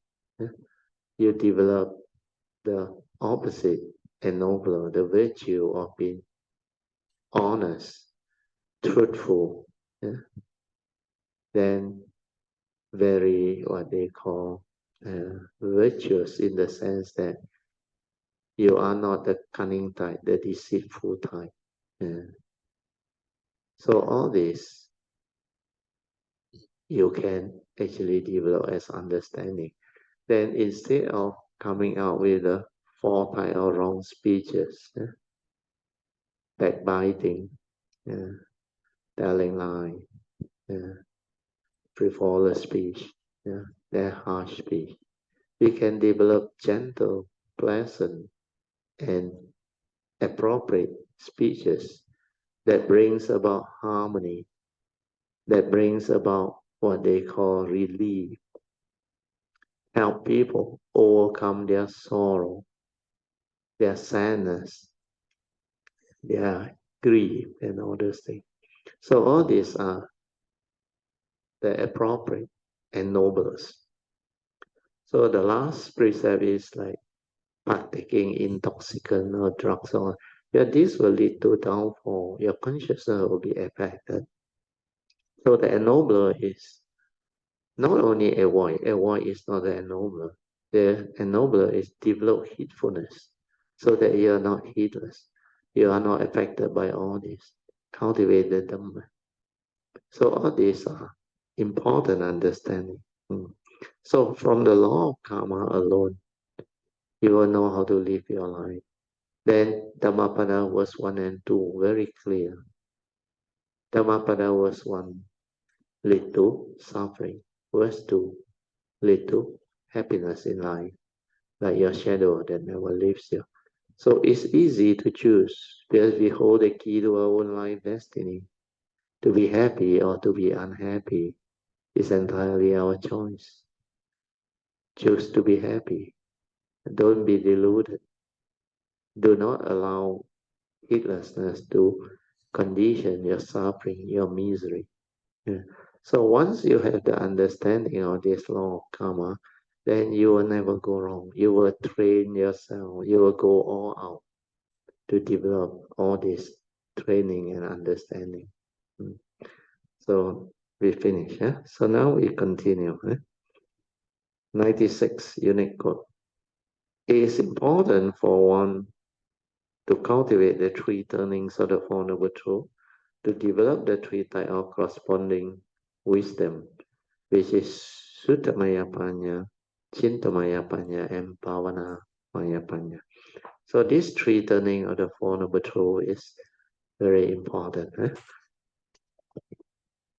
you develop the opposite and nobler, the virtue of being honest, truthful, then very what they call virtuous, in the sense that you are not the cunning type, the deceitful type. So all this you can actually develop as understanding. Then instead of coming out with the four type of wrong speeches, backbiting, telling lie, frivolous speech, that harsh speech, we can develop gentle, pleasant, and appropriate speeches that brings about harmony, that brings about what they call relief, help people overcome their sorrow, their sadness, their grief, and all those things. So all these are the appropriate and noblest. So the last precept is like partaking intoxicant or drugs or this will lead to downfall. Your consciousness will be affected. So the ennobler is not only avoid is not the ennobler. The ennobler is develop heedfulness, so that you are not heedless. You are not affected by all this. Cultivate the Dhamma. So all these are important understanding. So from the law of karma alone, you will know how to live your life. Then Dhammapada verse 1 and 2, very clear. Dhammapada verse 1 lead to suffering. Verse 2 lead to happiness in life, like your shadow that never leaves you. So it's easy to choose because we hold the key to our own life destiny. To be happy or to be unhappy is entirely our choice. Choose to be happy. Don't be deluded. Do not allow heedlessness to condition your suffering, your misery. Yeah. So once you have the understanding of this law of karma, then you will never go wrong. You will train yourself. You will go all out to develop all this training and understanding. So we finish. So now we continue. 96 unique quote. It is important for one to cultivate the three turnings of the Four Noble Truths, to develop the three types of corresponding wisdom, which is Suttamaya Panya, Chintamaya Panya, and Bhavana Maya Panya. So this three turning of the Four Noble Truths is very important.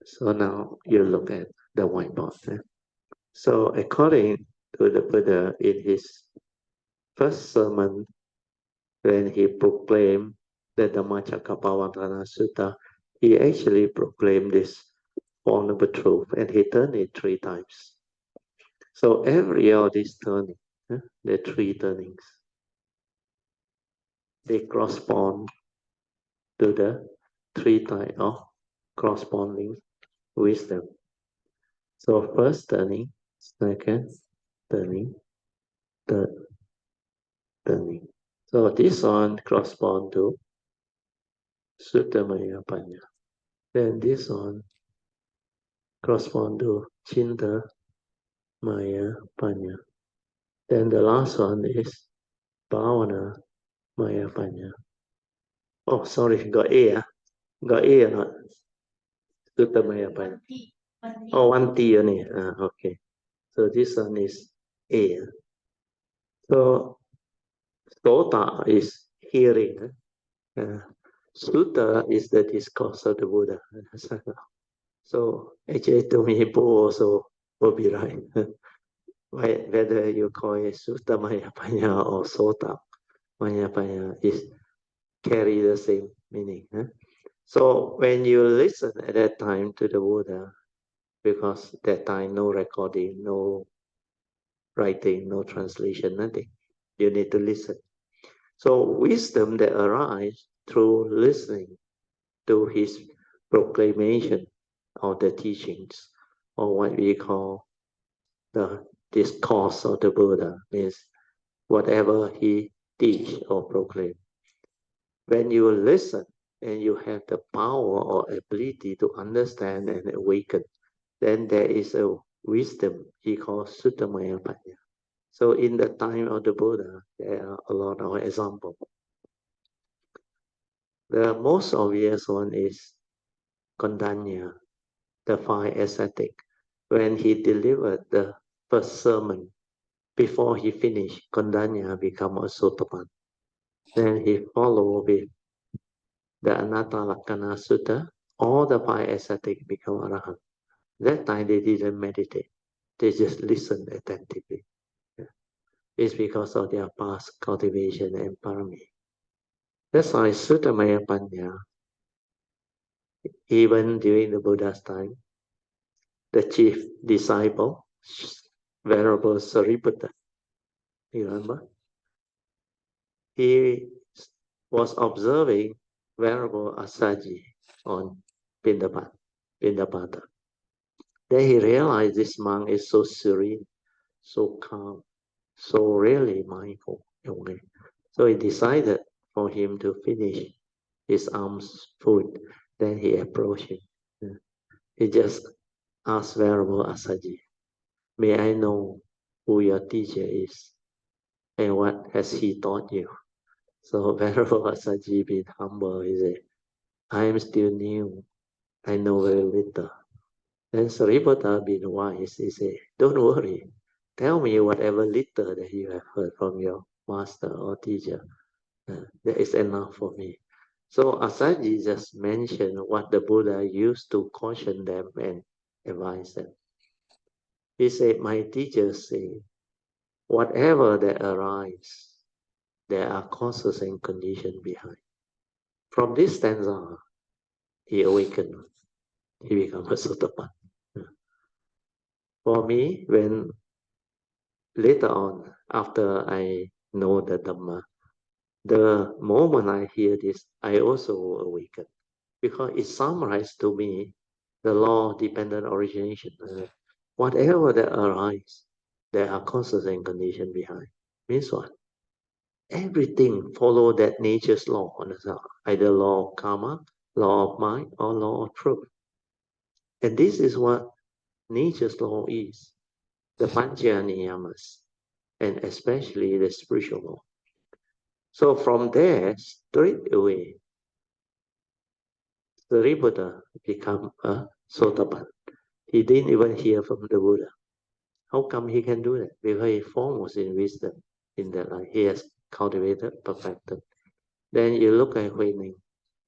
So now you look at the whiteboard. So according to the Buddha in his first sermon, when he proclaimed the Dhammacakkappavattana Sutta, he actually proclaimed this Four Noble Truth and he turned it 3 times. So every of these turning, the 3 turnings, they correspond to the 3 types of corresponding wisdom. So first turning, second turning, third turning. So this one corresponds to Suttamaya Panya. Then this one corresponds to Chinta Maya Panya. Then the last one is Bhavana Maya Panya. Oh, sorry, got A. Got A or not? Sutta Maya Panya. Oh, 1 T only. Okay. So this one is A. So Sota is hearing. Sutta is the discourse of the Buddha. So actually to me, both also will be right. Whether you call it Sutta Maya Panya or Sota Maya Panya is carry the same meaning. So when you listen at that time to the Buddha, because that time no recording, no writing, no translation, nothing. You need to listen. So wisdom that arises through listening to his proclamation of the teachings, or what we call the discourse of the Buddha, means whatever he teach or proclaim. When you listen and you have the power or ability to understand and awaken, then there is a wisdom he calls Suttamaya Panya. So in the time of the Buddha, there are a lot of examples. The most obvious one is Kondanya, the 5 ascetic. When he delivered the first sermon, before he finished, Kondanya became a Sotapan. Then he followed with the Anatta Lakkhana Sutta. All the 5 ascetic become Arahant. That time they didn't meditate. They just listened attentively. It's because of their past cultivation and parami. That's why Suttamaya Panya, even during the Buddha's time, the chief disciple, Venerable Sariputta, you remember? He was observing Venerable Asaji on Pindapata. Then he realized this monk is so serene, so calm, so really mindful. So he decided for him to finish his alms food. Then he approached him. He just asked Venerable Asaji, may I know who your teacher is and what has he taught you? So Venerable Asaji, being humble, he said, I am still new. I know very little. Then Sariputta, being wise, he said, don't worry. Tell me whatever little that you have heard from your master or teacher. That is enough for me. So Asaji just mentioned what the Buddha used to caution them and advise them. He said, my teachers say, whatever that arises, there are causes and conditions behind. From this stanza, he awakened. He became a Sotapan. For me, when later on, after I know the Dhamma, the moment I hear this, I also awaken. Because it summarized to me the law of dependent origination. Whatever that arises, there are causes and conditions behind. Means what? Everything follow that nature's law on the side, either law of karma, law of mind, or law of truth. And this is what nature's law is. The Pancha Niyamas, and especially the spiritual law. So from there, straight away, Sariputta become a Sotapan. He didn't even hear from the Buddha. How come he can do that? Because he foremost in wisdom in that life. He has cultivated, perfected. Then you look at Huining,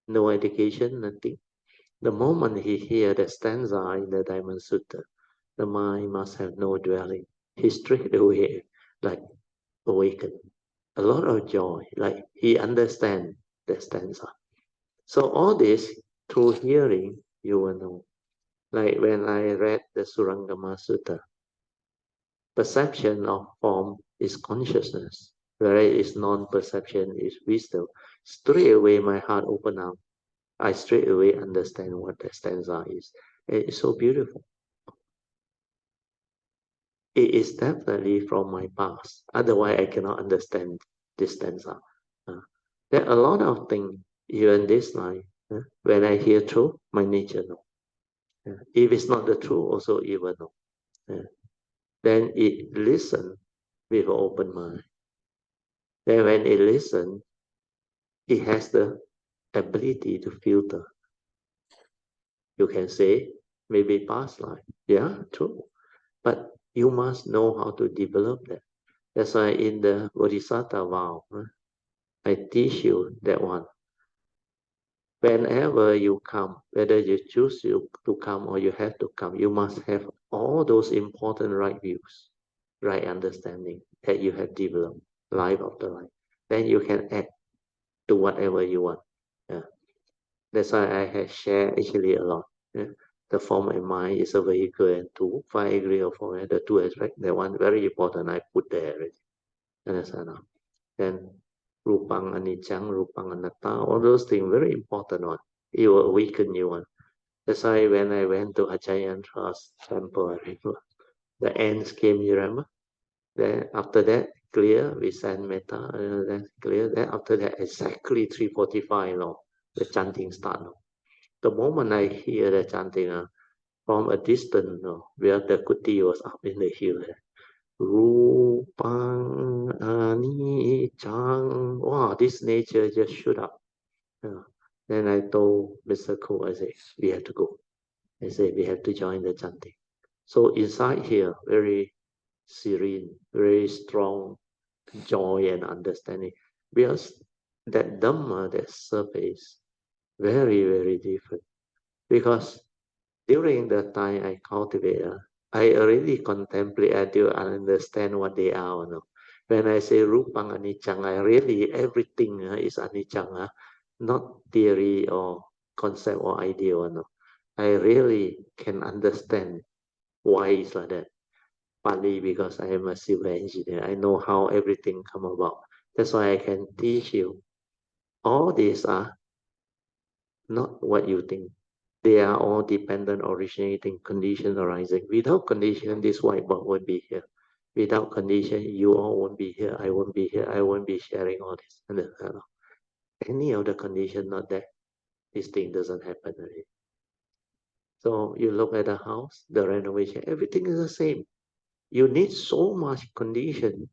no education, nothing. The moment he hear the stanza in the Diamond Sutta, the mind must have no dwelling. He straight away like awakened. A lot of joy, like he understand the stanza. So all this through hearing, you will know. Like when I read the Surangama Sutta, perception of form is consciousness, whereas non-perception is wisdom. Straight away my heart open up. I straight away understand what the stanza is. It's so beautiful. It is definitely from my past. Otherwise, I cannot understand this stanza. There are a lot of things, even this life. When I hear truth, my nature know. If it's not the truth, also it will know. Then it listen with an open mind. Then when it listen, it has the ability to filter. You can say, maybe past life. Yeah, true. But you must know how to develop that. That's why in the Bodhisattva vow, I teach you that one. Whenever you come, whether you choose to come or you have to come, you must have all those important right views, right understanding that you have developed life after life. Then you can act to whatever you want. Yeah. That's why I have shared actually a lot. Yeah. The form and mind is a vehicle and tool. 5 degree of form, the 2 aspects, that one very important I put there already. Understand now? Then Rupang Anicang, Rupang Anatta, all those things very important one. It will awaken you one. That's why when I went to Ajayantra's temple, I remember the ants came, you remember? Then after that, clear, we send metta, then clear. Then after that, exactly 3:45 now, the chanting start now. The moment I hear the chanting from a distance, where the kuti was up in the hill, Rupang Anicang. Wow, this nature just shoot up. Then I told Mr. Ko, I said, we have to go. I said, we have to join the chanting. So inside here, very serene, very strong joy and understanding. Because that Dhamma, that surface, very, very different. Because during the time I cultivate, I already contemplate until I understand what they are. No? When I say Rupang Anicang, I really, everything is Anicang, not theory or concept or idea. No? I really can understand why it's like that. Partly because I am a civil engineer. I know how everything come about. That's why I can teach you. All these are not what you think. They are all dependent, originating, condition arising. Without condition, this whiteboard won't be here. Without condition, you all won't be here. I won't be here. I won't be sharing all this. And any of the condition not there, this thing doesn't happen already. So you look at the house, the renovation, everything is the same. You need so much condition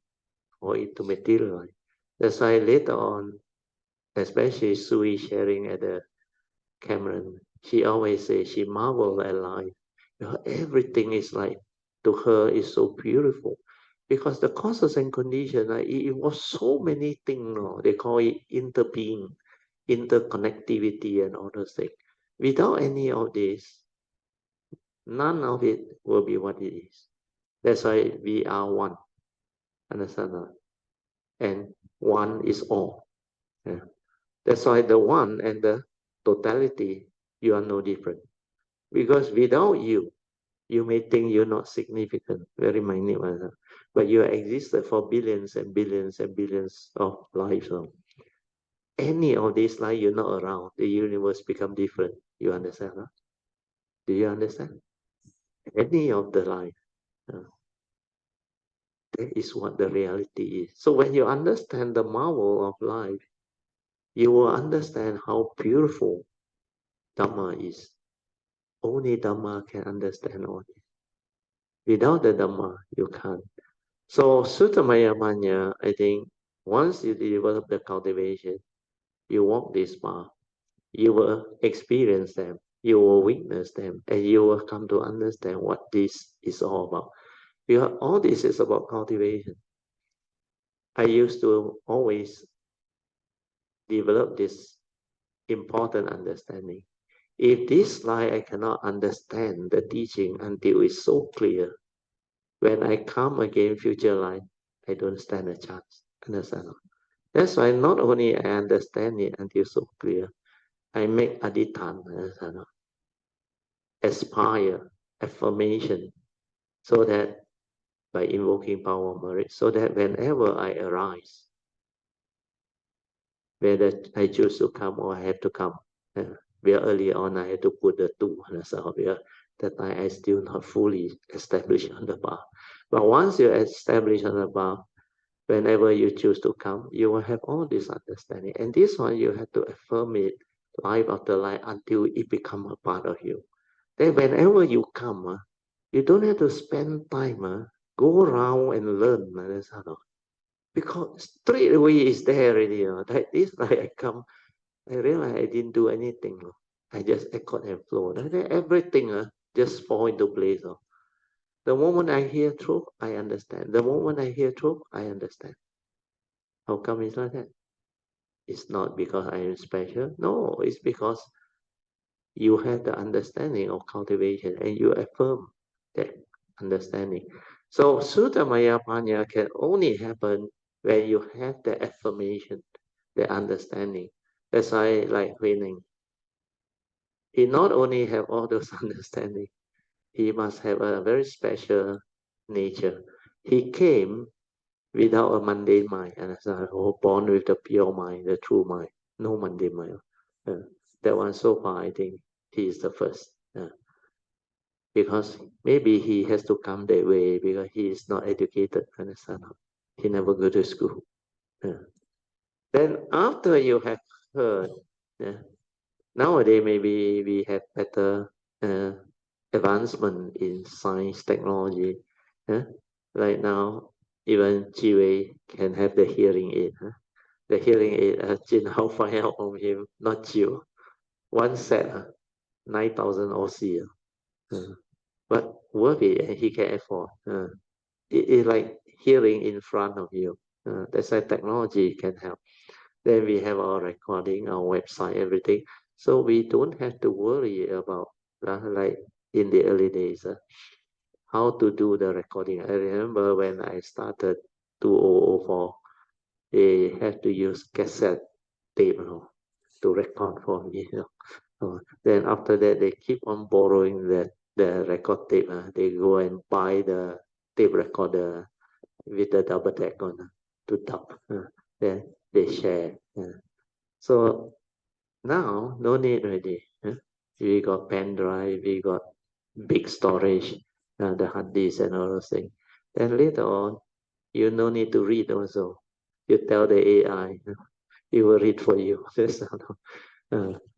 for it to materialize. That's why later on, especially Sui sharing at the Cameron, she always says she marveled at life. Everything is like, to her, is so beautiful. Because the causes and conditions, it was so many things, they call it interbeing, interconnectivity and all those things. Without any of this, none of it will be what it is. That's why we are one. Understand that? And one is all. Yeah. That's why the one and the totality, you are no different. Because without you, you may think you're not significant, very minute, but you existed for billions and billions and billions of lives. Any of this life you're not around, the universe become different. You understand? Huh? Do you understand? Any of the life. That is what the reality is. So when you understand the marvel of life, you will understand how beautiful Dhamma is. Only Dhamma can understand all this. Without the Dhamma, you can't. So Suttamaya Manya, I think, once you develop the cultivation, you walk this path, you will experience them, you will witness them, and you will come to understand what this is all about. Because all this is about cultivation. I used to always develop this important understanding. If this life I cannot understand the teaching until it's so clear, when I come again future life, I don't stand a chance. Understand? That's why not only I understand it until so clear, I make adithan, aspire, affirmation, so that by invoking power of merit, so that whenever I arise, whether I choose to come or I have to come, where early on I had to put the two, where that time I still not fully established on the path. But once you establish on the path, whenever you choose to come, you will have all this understanding. And this one, you have to affirm it life after life until it becomes a part of you. Then whenever you come, you don't have to spend time, go around and learn. Because straight away it's there already. Like this, like I come, I realize I didn't do anything. I just accord and flow. Then everything just fall into place. The moment I hear truth, I understand. The moment I hear truth, I understand. How come it's like that? It's not because I am special. No, it's because you have the understanding of cultivation and you affirm that understanding. So Suttamaya Panya can only happen when you have the affirmation, the understanding. That's why, like Huining, he not only have all those understanding, he must have a very special nature. He came without a mundane mind, and born with the pure mind, the true mind, no mundane mind. That one so far, I think he is the first. Because maybe he has to come that way because he is not educated, understand? He never go to school. Then after you have heard, nowadays maybe we have better advancement in science, technology. Like now, even Jiwei can have the hearing aid. The hearing aid, Jin Hao find out from him, not Jiu. One set, 9,000 Aussie. But worth it, and he can afford. It's like hearing in front of you. That's why technology can help. Then we have our recording, our website, everything. So we don't have to worry about, like in the early days, how to do the recording. I remember when I started 2004, they had to use cassette tape to record for me. Then after that, they keep on borrowing the record tape. They go and buy the tape recorder with the double deck on to dub. Then they share. So now, no need already. We got pen drive, we got big storage, the hard disk and all those things. Then later on, you no need to read also. You tell the AI, it will read for you.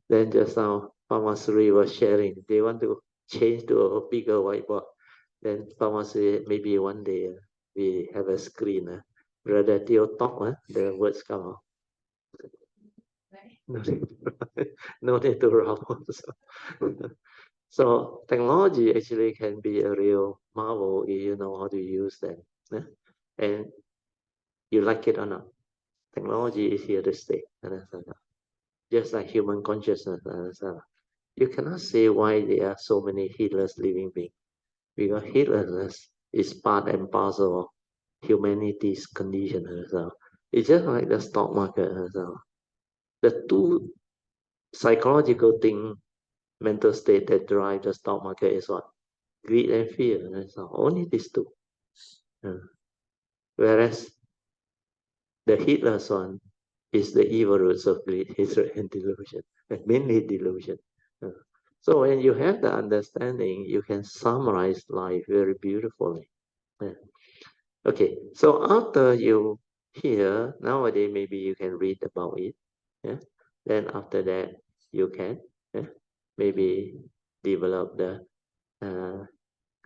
Then just now, Pharmacy was sharing. They want to change to a bigger whiteboard. Then Pharmacy, maybe one day we have a screen. Brother Teo talk, the words come out. No need to rub also. So technology actually can be a real marvel if you know how to use them. And you like it or not. Technology is here to stay. Just like human consciousness. You cannot say why there are so many heedless living beings. Because heedlessness is part and parcel of humanity's condition. It's just like the stock market. The two psychological thing, mental state that drive the stock market is what? Greed and fear. Only these two. Whereas the heedless one is the evil roots of greed, hatred, and delusion, and mainly delusion. So when you have the understanding, you can summarize life very beautifully. Okay, so after you hear, nowadays maybe you can read about it. Then after that, you can maybe develop the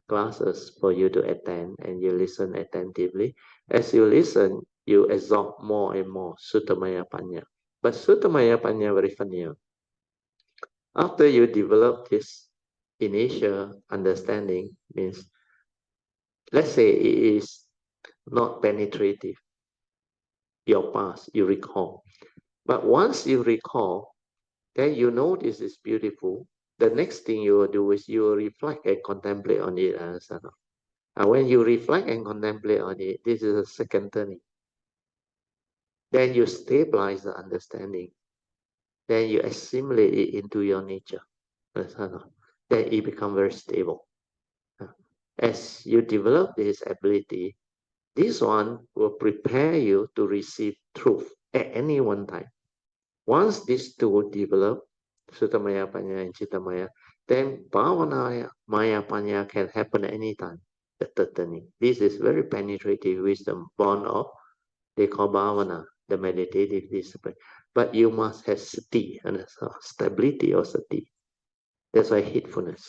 classes for you to attend, and you listen attentively. As you listen, you absorb more and more Suttamaya Panya. But Suttamaya Panya very funny. After you develop this initial understanding, means let's say it is not penetrative, your past, you recall. But once you recall, then you know this is beautiful. The next thing you will do is you will reflect and contemplate on it. And when you reflect and contemplate on it, this is a second turning. Then you stabilize the understanding. Then you assimilate it into your nature. Then it becomes very stable. As you develop this ability, this one will prepare you to receive truth at any one time. Once these two develop, Suttamaya Panya and Chittamaya, then Bhavana Maya Panya can happen at any time. The third turning. This is very penetrative wisdom born of, they call Bhavana, the meditative discipline. But you must have sati, and stability of sati. That's why heedfulness.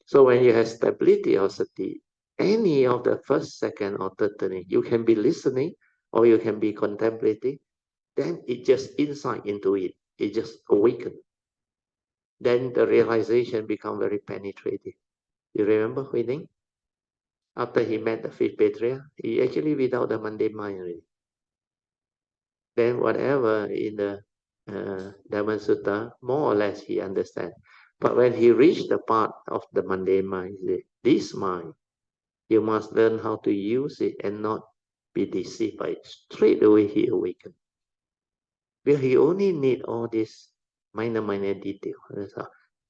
So when you have stability of sati, any of the first, second, or third turning, you can be listening or you can be contemplating, then it just insight into it. It just awaken. Then the realization become very penetrative. You remember Huining? After he met the fifth patriarch, he actually without the mundane mind already. Then whatever in the Dhamma Sutta, more or less he understands. But when he reached the part of the mundane mind, he said, this mind, you must learn how to use it and not be deceived by it. Straight away he awakened. Because he only need all this minor detail.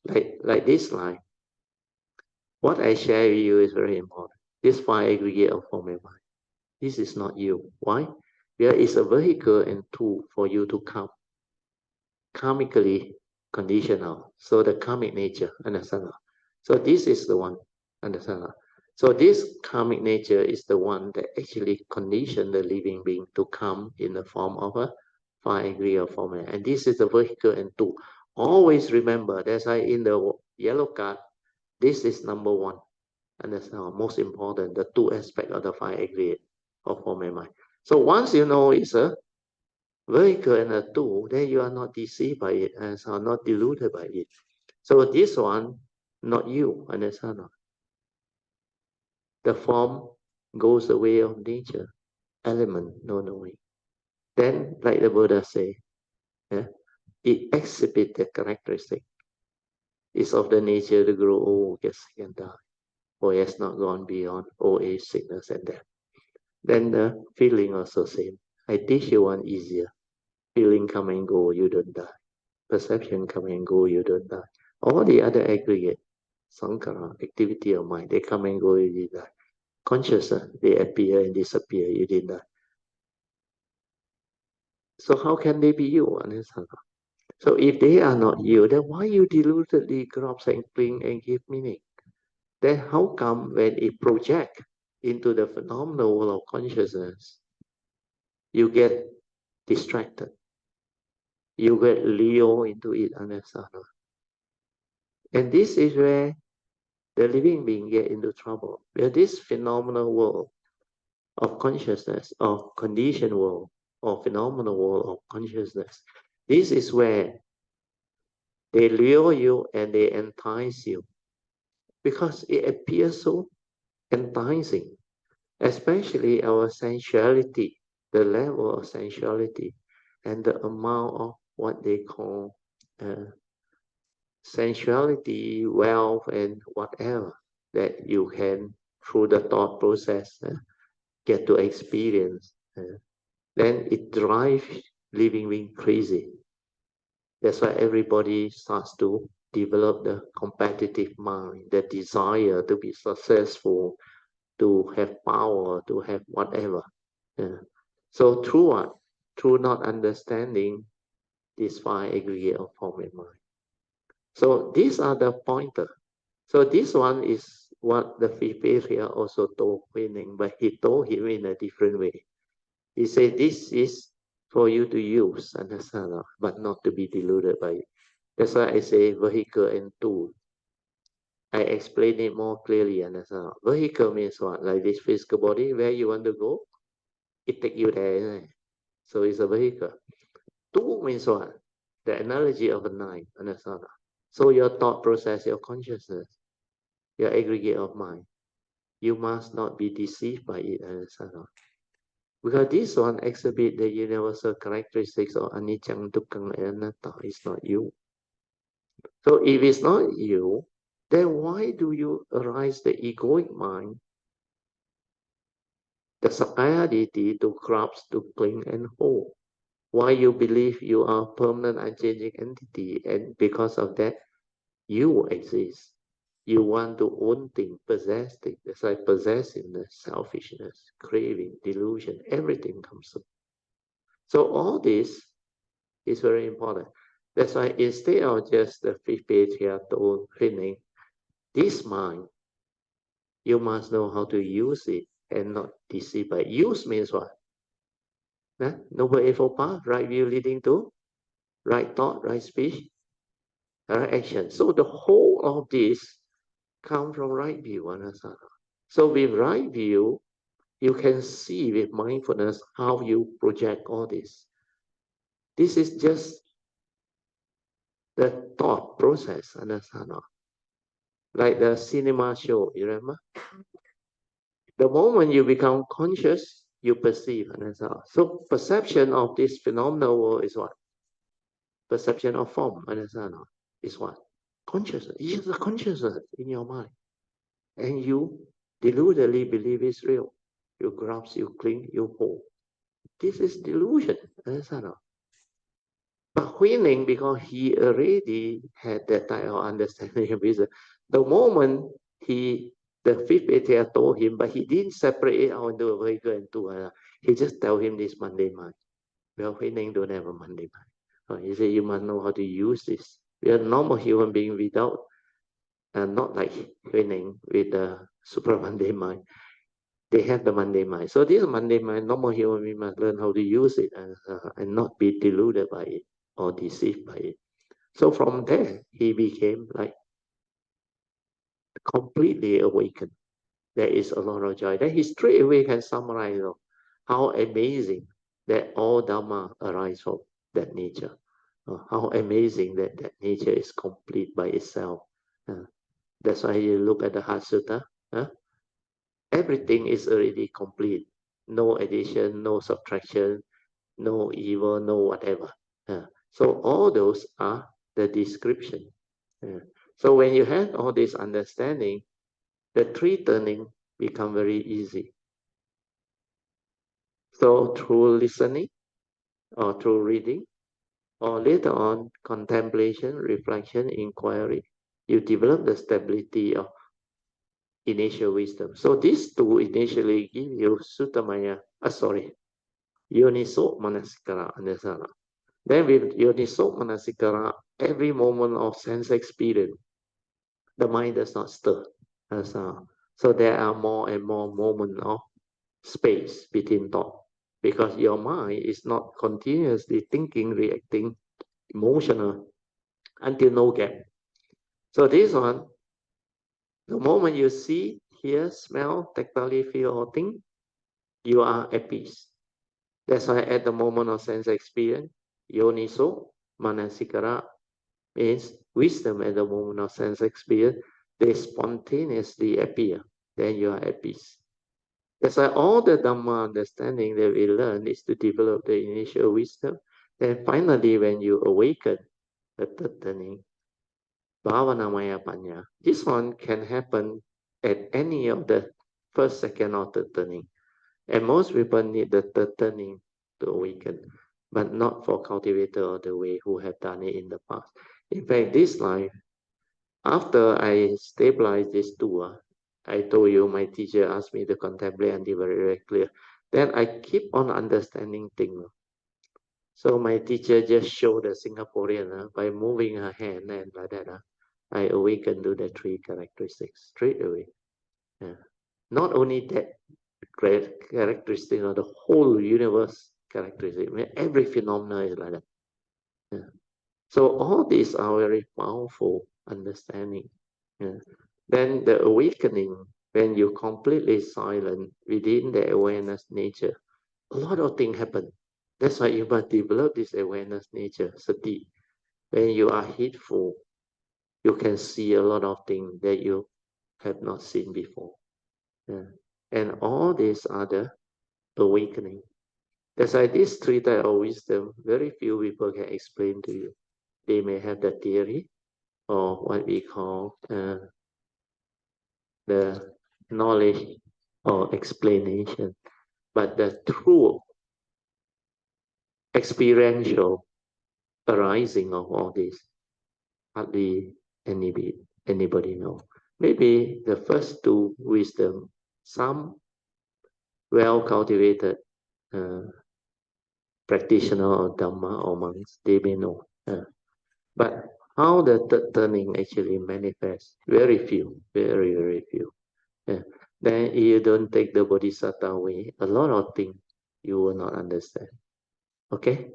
Like this line. What I share with you is very important. This five aggregate of form and mind. This is not you. Why? There is a vehicle and tool for you to come. Karmically conditional. So the karmic nature, understand? So this is the one, understand? So this karmic nature is the one that actually conditioned the living being to come in the form of a five aggregate of form. And this is the vehicle and tool. Always remember, that's why in the yellow card, this is number one. And that's most important, the two aspects of the five aggregate of form and mind. So once you know it's a vehicle and a tool, then you are not deceived by it and are not deluded by it. So this one, not you, understand? The form goes the way of nature, element, no knowing. Then, like the Buddha say, it exhibits the characteristic. It's of the nature to grow old, get sick and die, or has not gone beyond old age, sickness, and death. Then the feeling also same. I teach you one easier. Feeling come and go, you don't die. Perception come and go, you don't die. All the other aggregate, sankhara, activity of mind, they come and go, you didn't die. Consciousness, they appear and disappear, you didn't die. So how can they be you? So if they are not you, then why you deludedly grasp and cling and give meaning? Then how come when it project into the phenomenal world of consciousness, you get distracted? You get Leo into it, understand? And this is where the living being get into trouble. Where this phenomenal world of consciousness, or conditioned world, or phenomenal world of consciousness, This is where they lure you and they entice you because it appears so enticing, especially our sensuality, the level of sensuality, and the amount of what they call sensuality, wealth, and whatever that you can, through the thought process, get to experience. Then it drives living being crazy. That's why everybody starts to develop the competitive mind, the desire to be successful, to have power, to have whatever. So through what? Through not understanding this five aggregate of form and mind. So these are the pointer. So this one is what the fifth area also told Huining, but he told him in a different way. He said this is for you to use, understand, but not to be deluded by it. That's why I say vehicle and tool. I explain it more clearly, understand. Vehicle means what? Like this physical body, where you want to go, it take you there. So it's a vehicle. Tool means what? The analogy of a knife, understand? So your thought process, your consciousness, your aggregate of mind, you must not be deceived by it, understand? Because this one exhibit the universal characteristics of anicca, dukkha, and anatta. It's not you. So if it's not you, then why do you arise the egoic mind, the sakaya deity, to grasp, to cling and hold? Why you believe you are a permanent, unchanging entity, and because of that, you exist. You want to own things, possess things. That's like possessiveness, selfishness, craving, delusion, everything comes up. So all this is very important. That's why instead of just the fifth page here told training, this mind, you must know how to use it and not deceive by it. Use means what? Noble Eightfold Path, right view leading to right thought, right speech, right action. So the whole of this come from right view, understand? So with right view, you can see with mindfulness how you project all this. This is just the thought process, understand? Like the cinema show, you remember? The moment you become conscious, you perceive, understand? So perception of this phenomenal world is what? Perception of form, understand? Is what? Consciousness. It's the consciousness in your mind. And you deludedly believe it's real. You grasp, you cling, you hold. This is delusion. Understand? But Huining, because he already had that type of understanding of wisdom, the moment the fifth Atia told him, but he didn't separate it out into a vehicle and two. He just tell him this mundane mind. Well, Huining don't have a mundane mind. He said, you must know how to use this. We are normal human being without, not like Huining with the super mundane mind. They have the mundane mind. So this mundane mind, normal human being must learn how to use it and not be deluded by it or deceived by it. So from there, he became like completely awakened. There is a lot of joy. Then he straight away can summarize how amazing that all Dharma arises from that nature. How amazing that that nature is complete by itself. That's why you look at the Heart Sutta. Everything is already complete. No addition, no subtraction, no evil, no whatever. So all those are the description. So when you have all this understanding, the three turning become very easy. So through listening or through reading, or later on contemplation, reflection, inquiry, you develop the stability of initial wisdom. So these two initially give you Suttamaya, Yoniso Manasikara, understand? Then with Yoniso Manasikara, every moment of sense experience, the mind does not stir. So there are more and more moments of space between thought, because your mind is not continuously thinking, reacting, emotional until no gap. So this one, the moment you see, hear, smell, tactile feel or think, you are at peace. That's why at the moment of sense experience, Yoniso Manasikara means wisdom at the moment of sense experience, they spontaneously appear. Then you are at peace. That's why all the Dhamma understanding that we learn is to develop the initial wisdom. Then finally, when you awaken, the third turning, Bhavanamaya Panya, this one can happen at any of the first, second, or third turning. And most people need the third turning to awaken, but not for cultivator or the way who have done it in the past. In fact, this life, after I stabilize this two, I told you my teacher asked me to contemplate until very, very clear. Then I keep on understanding things. So my teacher just showed the Singaporean by moving her hand and like that. I awaken to the three characteristics straight away. Not only that great characteristic of the whole universe characteristic, every phenomena is like that. So all these are very powerful understanding. Then the awakening, when you completely silent within the awareness nature, a lot of things happen. That's why you must develop this awareness nature, sati. When you are heedful, you can see a lot of things that you have not seen before. And all these are the awakening. That's why these three types of wisdom, very few people can explain to you. They may have the theory or what we call the knowledge or explanation, but the true experiential arising of all this, hardly anybody know. Maybe the first two wisdom, some well cultivated practitioner of Dhamma or monks, they may know. But how the third turning actually manifests, very few, very, very few. Then if you don't take the Bodhisattva way, a lot of things you will not understand. Okay?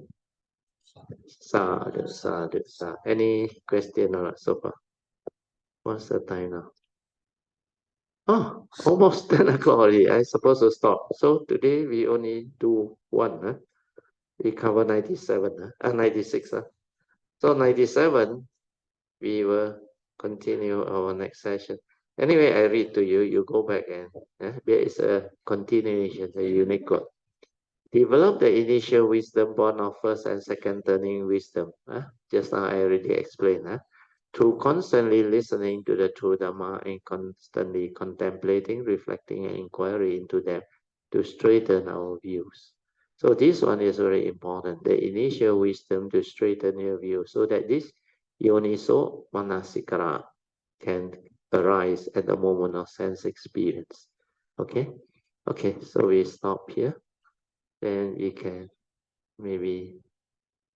Sadhu, sadhu, sadhu. Any question or not so far? What's the time now? Oh, almost 10 o'clock already. I'm supposed to stop. So today we only do one. We cover 97, 96. So 97, we will continue our next session. Anyway, I read to you. You go back and there is a continuation, a unique one. Develop the initial wisdom born of first and second turning wisdom. Just now I already explained. Through constantly listening to the true Dhamma and constantly contemplating, reflecting, and inquiry into them to straighten our views. So this one is very important, the initial wisdom to straighten your view, so that this yoniso manasikara can arise at the moment of sense experience. Okay? Okay, so we stop here. Then we can maybe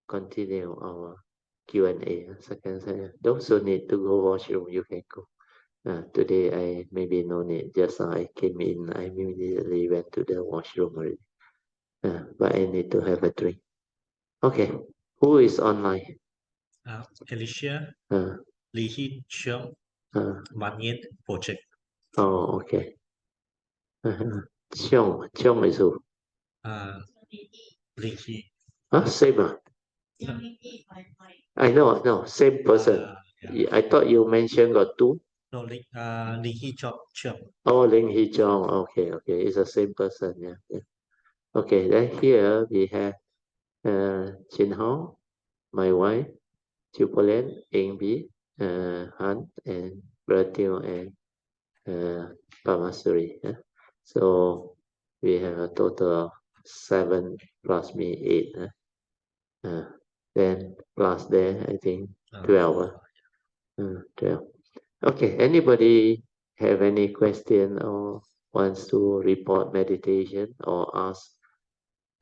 continue our Q&A. Second session. Those who need to go washroom, you can go. Today I maybe no need. Just I came in, I immediately went to the washroom already. But I need to have a drink. Okay, who is online? Alicia, Li Hi Cheong, Manyan Project. Oh, okay. Cheong is who? Li Hi. Same. I know, same person. Yeah. I thought you mentioned got two. No, Li Hi Cheong. Oh, Ling Hi Chong. Okay, it's the same person. Yeah. Okay, then here we have Chin Hao, my wife, Chupolen, Eng Bi, Han, and Bratio, and Pamasuri. So we have a total of 7 plus me 8. Then plus there, I think 12. 12. Okay, anybody have any question or wants to report meditation or ask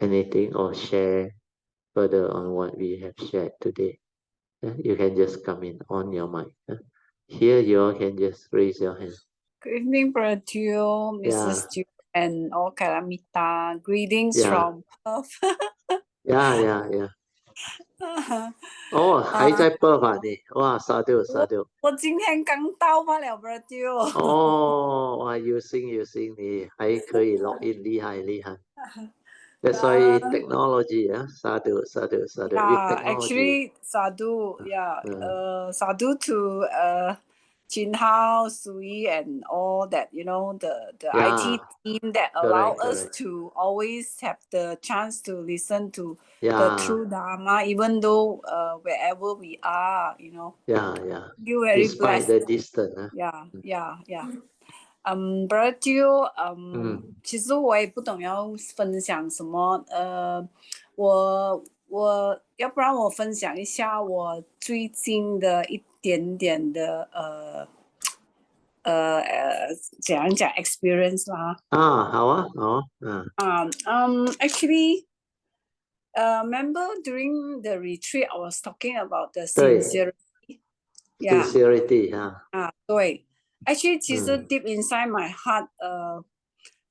anything or share further on what we have shared today? You can just come in on your mic. Here you all can just raise your hand. Good evening, Brother Teo, Mrs. Teo, and all Kalamita. Greetings from Perth. Yeah. 哦，还在Perth啊你？哇，沙丢。我今天刚到罢了，Brother Teo。哦，哇，有心，你还可以 log in，厉害。That's why technology, sadhu, sadhu, sadhu. With technology. Actually, sadhu, sadhu to Jin Hao, Sui, and all that, the IT team that allow us to always have the chance to listen to the true Dharma, even though wherever we are, You're very Despite blessed. the distance. Brother Teo, 其实我也不懂要分享什么，我要不然我分享一下我最近的一点点的怎样讲 experience 啦。好啊。Actually, remember during the retreat, I was talking about the sincerity. Sincerity, 对。Actually, 其实 deep inside my heart,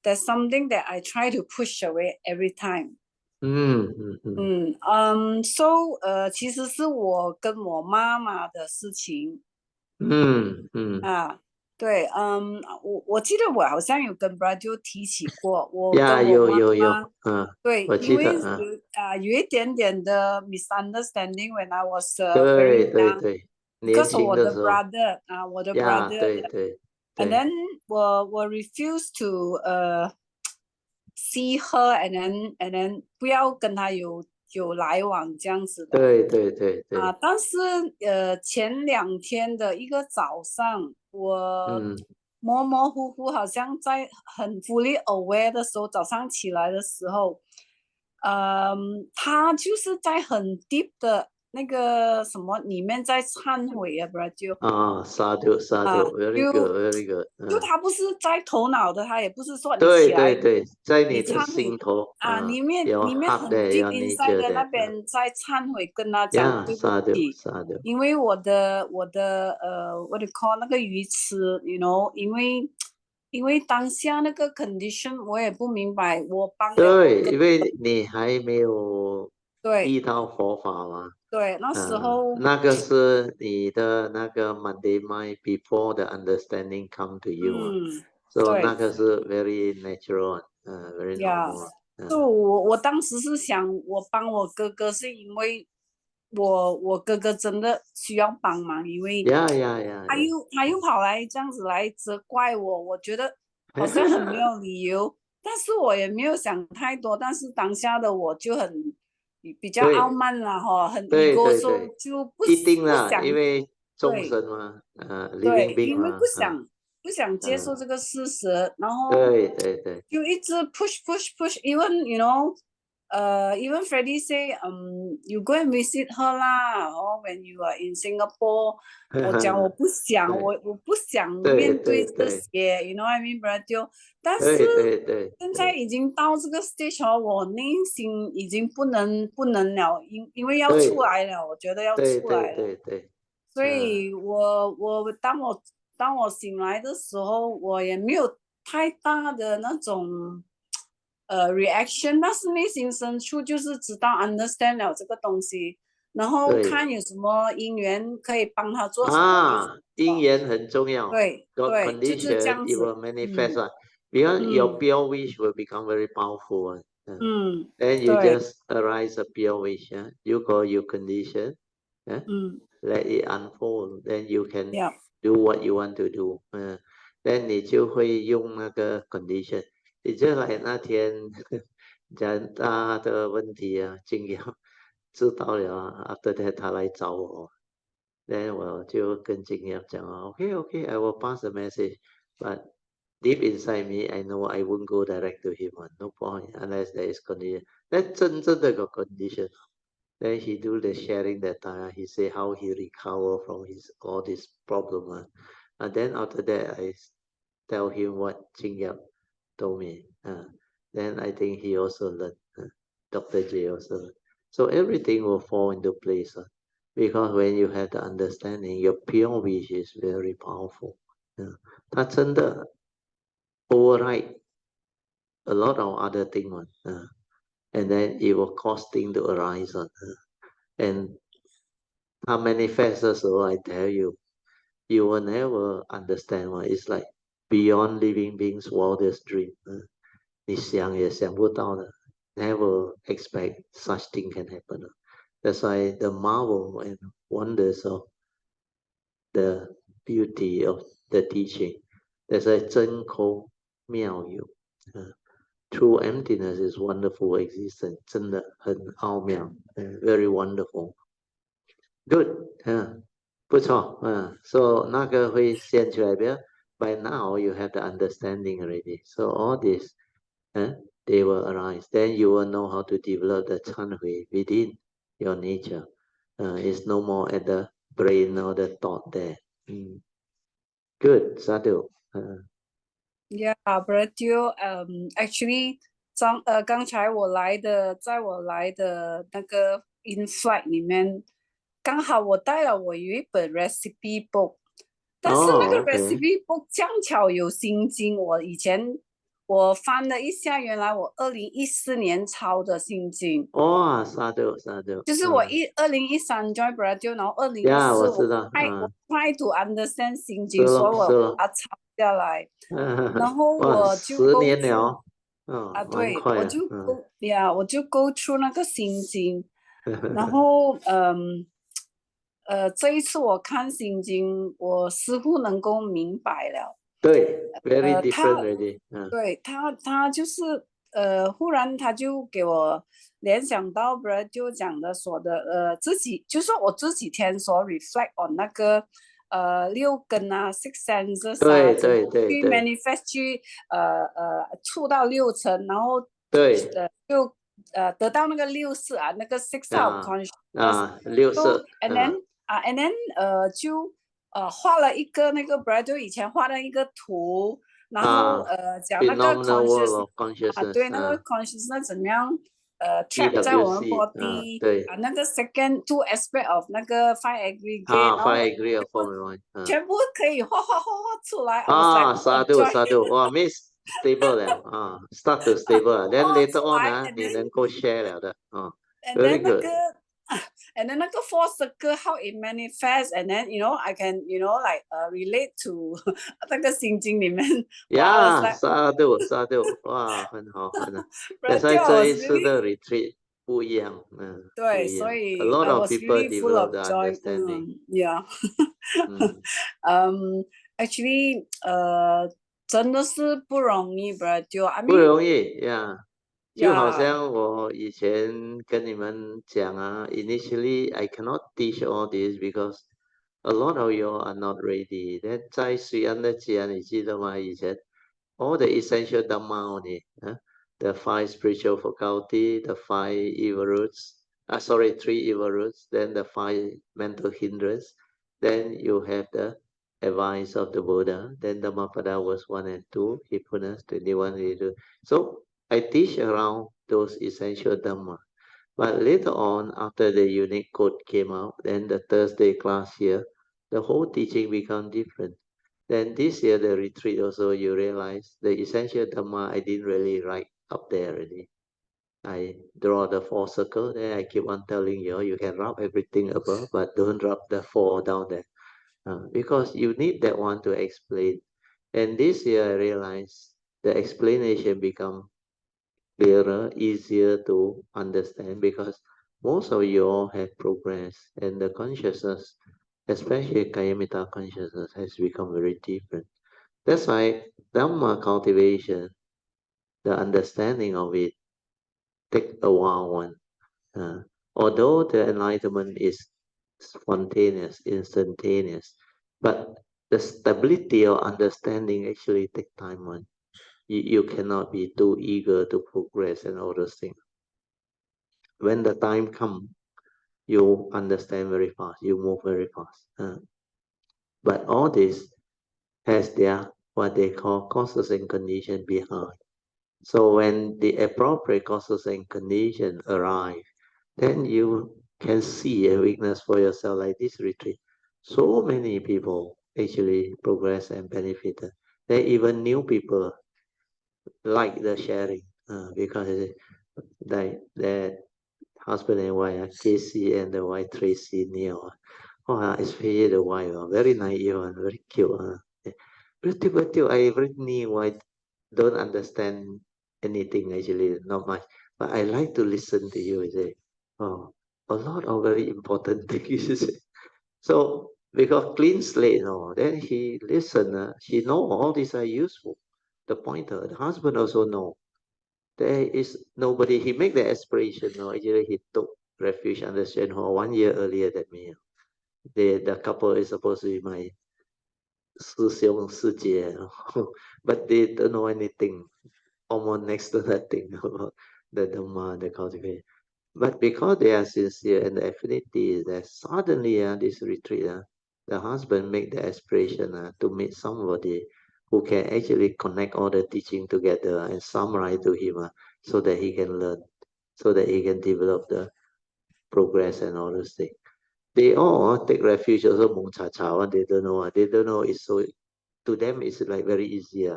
there's something that I try to push away every time. So, 其实是我跟我妈妈的事情。对，我记得我好像有跟 Brother 提起过，我跟我妈妈，对，因为有一点点的 misunderstanding when I was very young. 对。Because of 我的 brother, 我的 brother, 对。And then 我 refuse to see her, and then 不要跟她有来往这样子的。对。但是前2天的一个早上，我模模糊糊好像在很 fully aware 的时候，早上起来的时候，他就是在很 deep 的那个什么里面在忏悔啊，不然就sadhu, very good. 就他不是在头脑的，他也不是说你起来，对，在你的忏悔心头里面很 deep inside 的那边在忏悔，跟他讲对不起，因为我的what do you call 那个愚痴 因为当下那个 condition 我也不明白，我帮了对，因为你还没有遇到佛法嘛。对，那时候那个是你的那个 Monday mind before the understanding come to you. So 那个是 very natural, very normal. 就我当时是想，我帮我哥哥是因为我哥哥真的需要帮忙，因为他又跑来这样子来责怪我，我觉得好像很没有理由，但是我也没有想太多，但是当下的我就很比较傲慢了很 ego，就不一定啦，想，因为众生嘛对， living being 因为不想接受这个事实，然后对，就一直 push even even Freddie say you go and visit her 啦，or when you are in Singapore， 我讲我不想我不想面对这些，you know what I mean brother， 但是现在已经到这个 stage 我内心已经不能了，因为要出来了，我觉得要出来了，对，所以当我醒来的时候，我也没有太大的那种reaction， 但是内心深处就是知道 understand 了这个东西，然后看有什么因缘可以帮他做什么。因缘很重要。对，就是这样子。Condition it will manifest because your pure wish will become very powerful. Then you just arise a pure wish. You call your condition. Let it unfold. Then you can do what you want to do. Then 你就会用那个 condition。你就来那天讲大的问题经验知道了after that 他来找我。Then 我就跟经验讲OK, I will pass the message. But deep inside me, I know I won't go direct to him. No point unless there is condition. Then 真正的个 condition. Then he do the sharing that time. He say how he recover from all this problem. And then after that, I tell him what Jing Yap told me. Then I think he also learned. Dr. J also learned. So everything will fall into place. Because when you have the understanding, your pure wish is very powerful. 它真的 override a lot of other things. And then it will cause things to arise. And 它 manifest 的时候 I tell you, you will never understand. It's like beyond living beings' wildest dream. 你想也想不到的。never expect such thing can happen. That's why the marvel and wonders of the beauty of the teaching. That's why 真空妙有. True emptiness is wonderful existence. 真的很奥妙, very wonderful. Good. 不错. So 那个会现出来的 by now you have the understanding already. So all this, they will arise. Then you will know how to develop the chanhui within your nature. It's no more at the brain or the thought there. Good, Sadhu. Yeah, Brother Teo, actually, 刚才在我来的那个 in flight 里面，刚好我带了我有一本 recipe book，但是那个 recipe book 恰巧有心经，我翻了一下，原来我2014年抄的心经。哦，Sadhu，就是我2013 join Brother Teo，然后2014我知道，我 try to understand 心经，所以我把它抄下来。然后我就10年了，对，我就 go through 那个心经，然后这一次我看心经，我似乎能够明白了。对，very different already。对他就是忽然他就给我联想到 Brother 就讲的说的自己就是我这几天所 reflect on 那个6根啊 six senses 对去 manifest 去触到6层，然后就得到那个6识啊，那个 six of consciousness 6识 and then 就画了一个那个 Brother 以前画了一个图，然后讲那个 consciousness 对那个 consciousness 怎么样trap 在我们 body 那个 second 2 aspect of 那个 5 aggregate 5 aggregate 全部可以画出来Sadhu 哇 Miss stable 了start to stable then later on 你能够 share 了的very good and then 那个 4 circle how it manifests and then I can like relate to 那个心经里面Sadhu 哇很好所以这一次的 retreat 不一样对所以 a lot I of was people really full of develop the joy understanding yeah actually 真的是不容易 Brother Teo 不容易就好像我以前跟你们讲initially I cannot teach all this because a lot of you are not ready. Then 在水安的家你记得吗？以前 all the essential Dhamma only, the 5 spiritual faculty, the 5 evil roots, 3 evil roots, then the 5 mental hindrance, then you have the advice of the Buddha, then Dhammapada was 1 and 2, Hipponas 21, 22. So I teach around those essential Dhamma. But later on, after the unique code came out, then the Thursday class here, the whole teaching become different. Then this year, the retreat also, you realize the essential Dhamma, I didn't really write up there already. I draw the 4 circle, then I keep on telling you, you can rub everything above, but don't rub the 4 down there. Because you need that one to explain. And this year, I realized the explanation become clearer, easier to understand because most of you all have progressed and the consciousness, especially Kayamita consciousness, has become very different. That's why Dhamma cultivation, the understanding of it, take a while. Although the enlightenment is spontaneous, instantaneous, but the stability of understanding actually take time. You cannot be too eager to progress and all those things. When the time comes, you understand very fast, you move very fast. But all this has their what they call causes and conditions behind. So when the appropriate causes and conditions arrive, then you can see and witness for yourself like this retreat. So many people actually progress and benefited. There even new people like the sharing because that husband and wife, Casey and the wife Tracy Neil. Especially the wife, very naive and very cute. But I really knew I don't understand anything actually, not much. but I like to listen to you. He say, oh, a lot of very important things. He say. So because clean slate, then he listen. He know all these are useful. The pointer, the husband also know. There is nobody. He make the aspiration. Actually, he took refuge under Shenhua 1 year earlier than me. The couple is supposed to be my 师兄师姐, but they don't know anything, almost next to nothing about the Dhamma, the cultivation. But because they are sincere and the affinity is there, suddenly this retreat, the husband make the aspiration to meet somebody who can actually connect all the teaching together and summarize to him so that he can learn, so that he can develop the progress and all those things. They all take refuge also mong cha cha, they don't know. They don't know it's so, to them it's like very easy.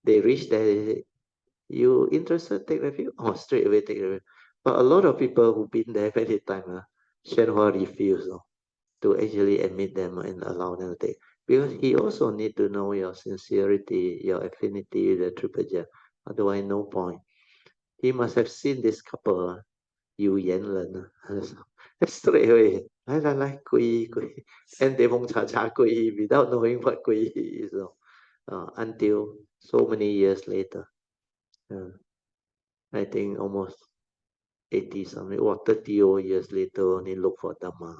They reach there, they say, you interested, take refuge? Oh, straight away take refuge. But a lot of people who've been there many times, Shenhua refused to actually admit them and allow them to take. Because he also need to know your sincerity, your affinity with the Triple Gem. Otherwise, no point. He must have seen this couple, Yu Yan Ren, straight away. Lai, Gui, Gui. And they won't cha Gui without knowing what Gui is. Until so many years later. I think almost 80 something, or 30 odd years later only look for Dhamma.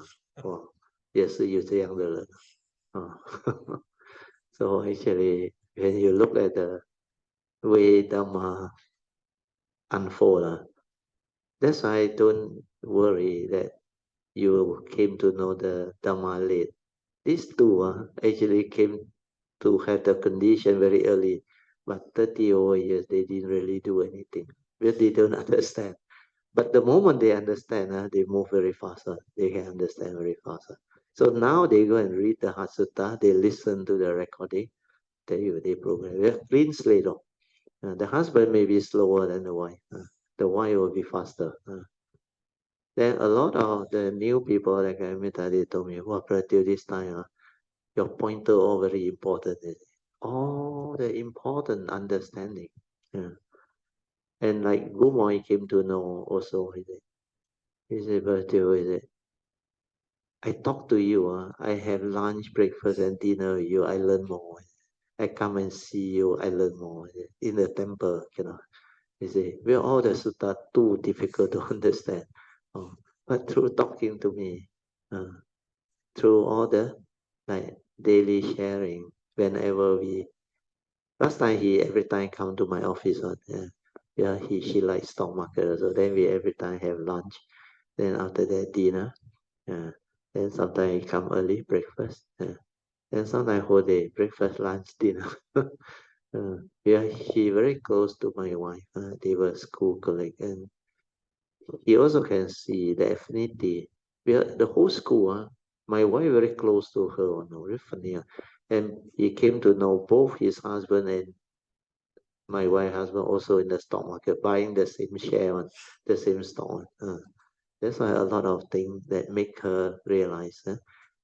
也是有这样的人. So actually, when you look at the way Dhamma unfold, that's why I don't worry that you came to know the Dhamma late. These two actually came to have the condition very early, but 30 over years they didn't really do anything. Because they don't understand. But the moment they understand, they move very fast. They can understand very fast. So now they go and read the Hatsuta, they listen to the recording, they program. We have clean slate. The husband may be slower than the wife. The wife will be faster. Then a lot of the new people like Amita, they told me, well, till this time, your pointer all very important. All the important understanding. And like Guan came to know also, he said, but I talk to you, I have lunch, breakfast, and dinner with you, I learn more. I come and see you, I learn more. In the temple, he said, well, all the sutta too difficult to understand. But through talking to me, through all the like daily sharing, whenever last time he every time come to my office, she likes stock market, so then we every time have lunch. Then after that dinner, then sometimes he come early, breakfast. Then sometimes whole day, breakfast, lunch, dinner. He very close to my wife. They were school colleagues, and he also can see the affinity. The whole school, my wife very close to her, very funny. And he came to know both his husband and my wife's husband also in the stock market, buying the same share, the same stock. That's why a lot of things that make her realize.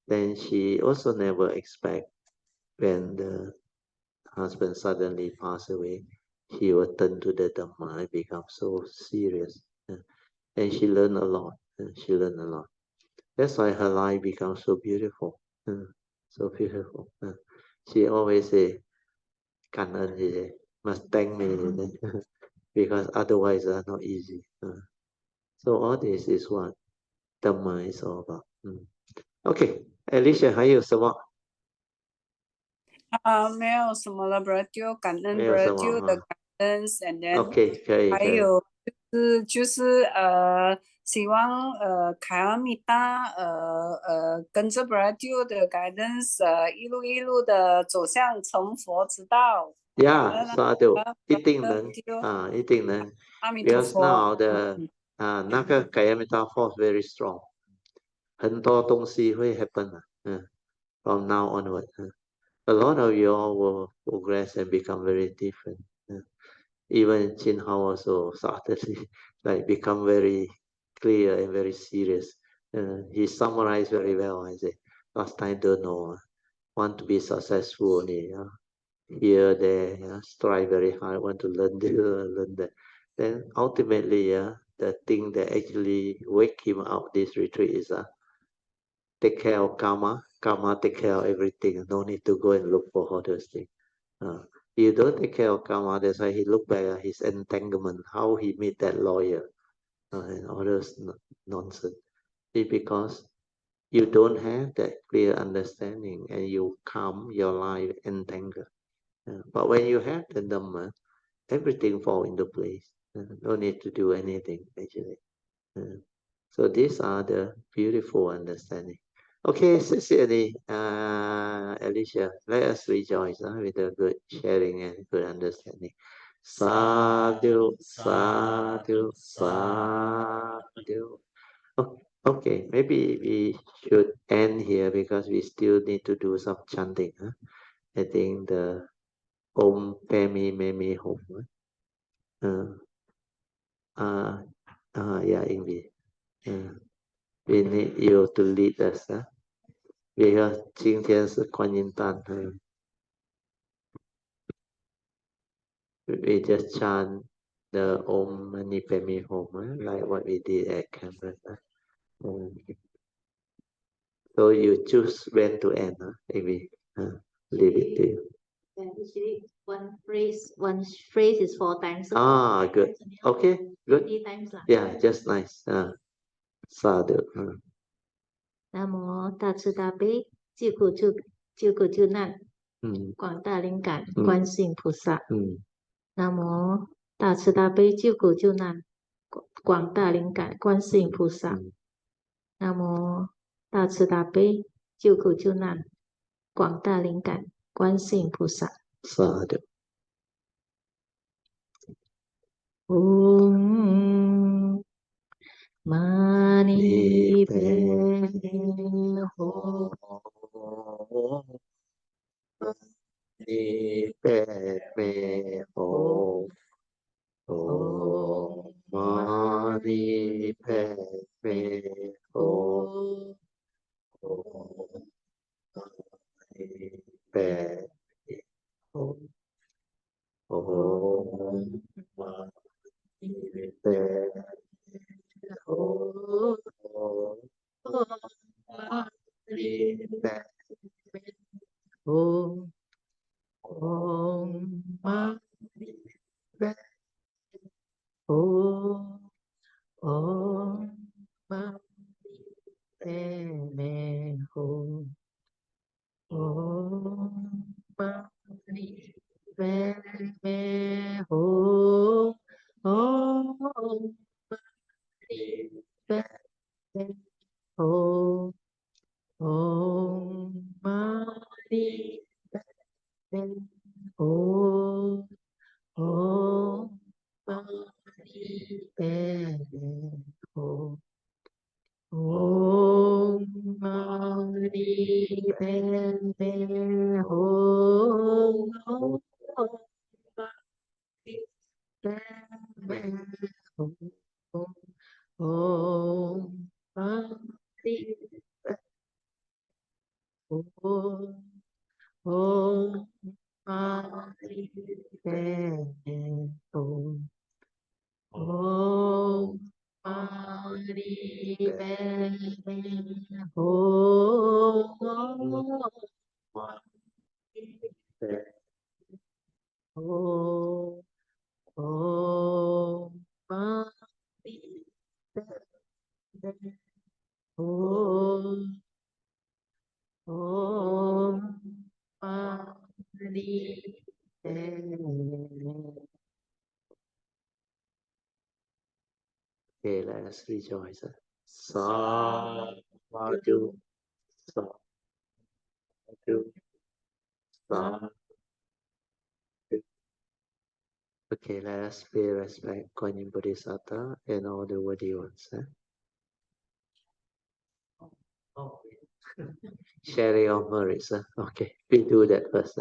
Then she also never expect when the husband suddenly passed away, she will turn to the Dhamma and become so serious. And she learned a lot. She learned a lot. That's why her life becomes so beautiful. So beautiful. She always say, 感恩, she say, must thank me. Because otherwise not easy. So all this is what Dhamma is all about. Okay, Alicia, 还有什么？没有什么了 ，Brother， 感恩 Brother 的感恩 ，and then OK， 可以。还有就是希望凯阿米达跟着 Brother 的 guidance 一路一路的走向成佛之道。沙丢一定能一定能。阿弥陀佛。 Because now the 那个凯阿米达 force very strong， 很多东西会 happen from now onward. A lot of you all will progress and become very different. Even Chin Hao also suddenly like become very clear and very serious. He summarized very well. I say last time don't know, want to be successful only. Here, there, strive very hard, want to learn this, learn that. Then ultimately, the thing that actually wake him up this retreat is take care of karma. Karma take care of everything. No need to go and look for all those things. You don't take care of karma. That's why he looked back at his entanglement, how he meet that lawyer, and all those nonsense. It's because you don't have that clear understanding, and you calm your life entangled. But when you have the Dhamma, everything fall into place. No need to do anything actually. So these are the beautiful understanding. Okay, sincerely, Alicia, let us rejoice with a good sharing and good understanding. Sadhu, sadhu, sadhu. Okay, maybe we should end here because we still need to do some chanting. I think the Om Peme Meme Home. Yeah, English. We need you to lead us. Because 今天是观音诞，we just chant the Om Mani Padme Hum, like what we did at campus. So you choose when to end, maybe leave it to you. Usually one phrase is 4 times. So good. Okay, good. 3 times. Yeah, just nice. Sadhu. 南无大慈大悲救苦救难广大灵感观世音菩萨。南无大慈大悲救苦救难广大灵感观世音菩萨。南无大慈大悲救苦救难广大灵感观世音菩萨。Sadhu. Om Mani Padme Hum. Mani Padme Hum. Om Mani Padme Hum. Om Mani Padme Hum. Om Mani Padme Hum. Mani Padme Om Om Mani Padme Om Om Mani Padme Hum. Om Mani Padme Hum. Om Mani Padme Hum. Om Mani Padme Hum. Om Mani Padme Hum. Om Mani Padme Hum. Om Mani Padme Hum. Om Mani Hum. Om Mani Padme Hum. Om Mani Padme Hum. Om Om Mani Padme Hum. Om Mani Padme. Okay, let us rejoice. Sadhu. Sadhu. Sadhu. Okay, let us pay respect Guan Yin Bodhisattva and all the worthy ones. Sharing of merits. Okay, we do that first.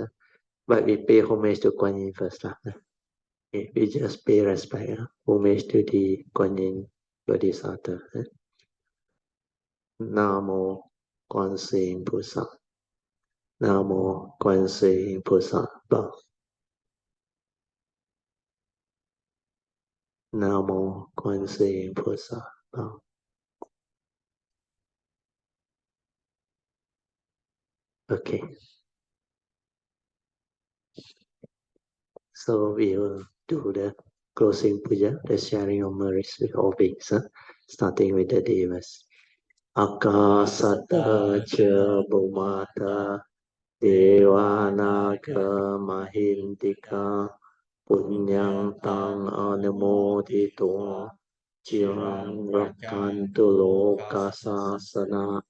But we pay homage to Guan Yin first. Okay, we just pay respect. Homage to the Guan Yin Bodhisattva. Namo Guan Yin菩萨. Namo Guan Yin菩萨. Namo Guan Puja. Okay. So we will do the closing puja, the sharing of merits with all beings, starting with the Devas. Akasata cha Bhumata Devanaga Mahintika Punyang Tang Anumoditu Chirang Rakantu Loka Sasana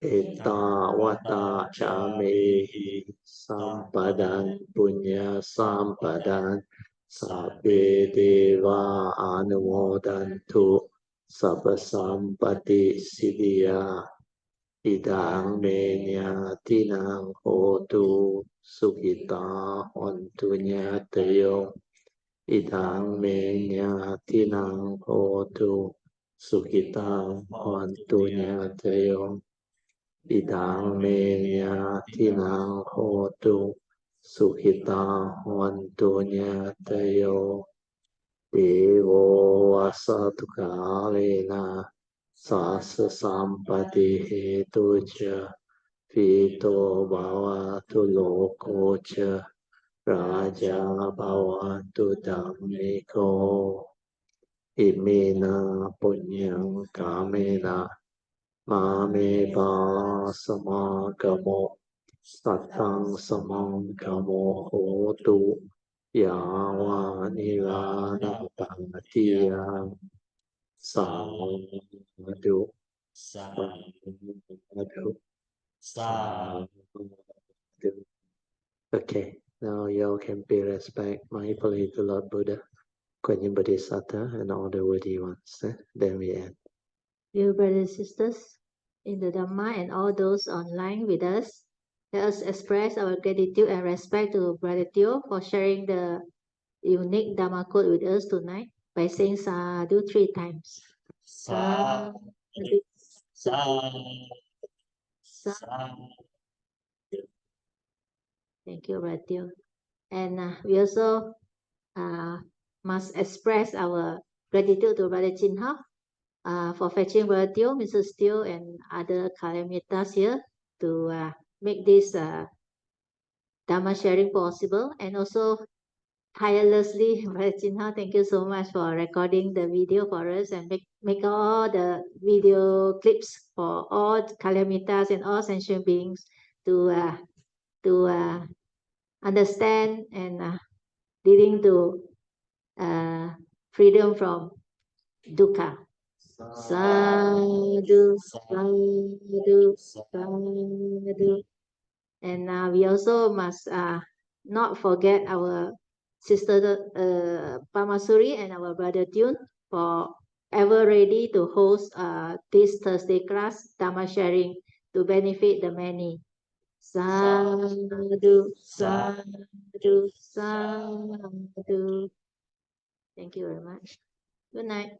Eta Wata Chamehi Sampadan Punya Sampadan Sabbe Deva Anumodantu Sabba Sampati Siddhya Idang Menya Tinang Hotu Sukita Hontunya Tayo Idang Menya Tinang Hotu Sukita Hontunya Tayo Idang Menya Tinang Hotu Sukita Hontunya Tayo Devo Vasatukhalena Sasa Sampati Hetuja Vito Bhavatu Lokocha Raja Bhavatu Dhammiko Imena Punyam Kamena Mame Bala Samagamo Satang Samagamo Hotu Yawa Nirana Bhatiya Sadhu Sadhu Sadhu. Okay, now y'all can pay respect mindfully to Lord Buddha, Guan Yin Bodhisattva, and all the worthy ones. Then we end. Dear brothers and sisters in the Dhamma and all those online with us, let us express our gratitude and respect to Brother Teo for sharing the unique Dhamma code with us tonight by saying Sadhu 3 times. Sadhu, Sadhu, Sadhu. Thank you, Brother Teo. And we also must express our gratitude to Brother Chin Hao for fetching Brother Teo, Mrs. Teo, and other Kalamitas here to make this Dhamma sharing possible, and also tirelessly, Brother Chin Hao, thank you so much for recording the video for us and make all the video clips for all Kalamitas and all sentient beings to understand and leading to freedom from dukkha. Sadhu, sadhu, sadhu. And we also must not forget our sister Pamasuri and our brother Tune for ever ready to host this Thursday class, Dhamma Sharing, to benefit the many. Sadhu, sadhu, sadhu. Thank you very much. Good night.